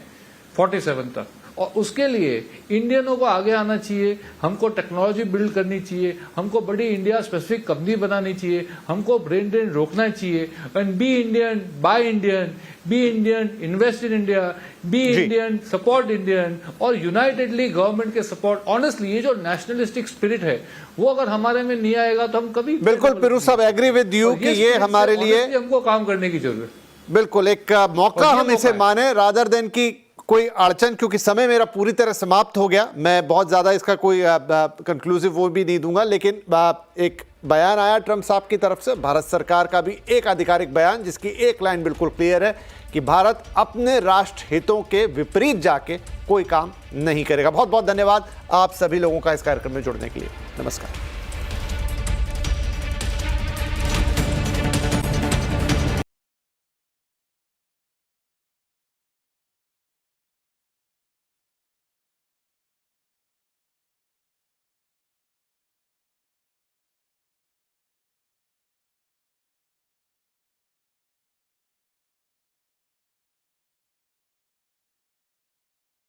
47 तक, और उसके लिए इंडियनों को आगे आना चाहिए, हमको टेक्नोलॉजी बिल्ड करनी चाहिए, हमको बड़ी इंडिया स्पेसिफिक कंपनी बनानी चाहिए, हमको ब्रेन ड्रेन रोकना चाहिए। And be Indian, buy Indian, be Indian, invest in India, be Indian, support Indian और यूनाइटेडली गवर्नमेंट के सपोर्ट। ऑनेस्टली ये जो नेशनलिस्टिक स्पिरिट है वो अगर हमारे में नहीं आएगा तो हम कभी बिल्कुल पिरू साहब, एग्री विद यू कि ये हमारे लिए हमको काम करने की जरूरत है। बिल्कुल एक मौका हम इसे माने रादर देन की कोई अड़चन, क्योंकि समय मेरा पूरी तरह समाप्त हो गया। मैं बहुत ज्यादा इसका कोई कंक्लूसिव वो भी नहीं दूंगा, लेकिन एक बयान आया ट्रंप साहब की तरफ से, भारत सरकार का भी एक आधिकारिक बयान जिसकी एक लाइन बिल्कुल क्लियर है कि भारत अपने राष्ट्र हितों के विपरीत जाके कोई काम नहीं करेगा। बहुत बहुत धन्यवाद आप सभी लोगों का इस कार्यक्रम में जुड़ने के लिए। नमस्कार।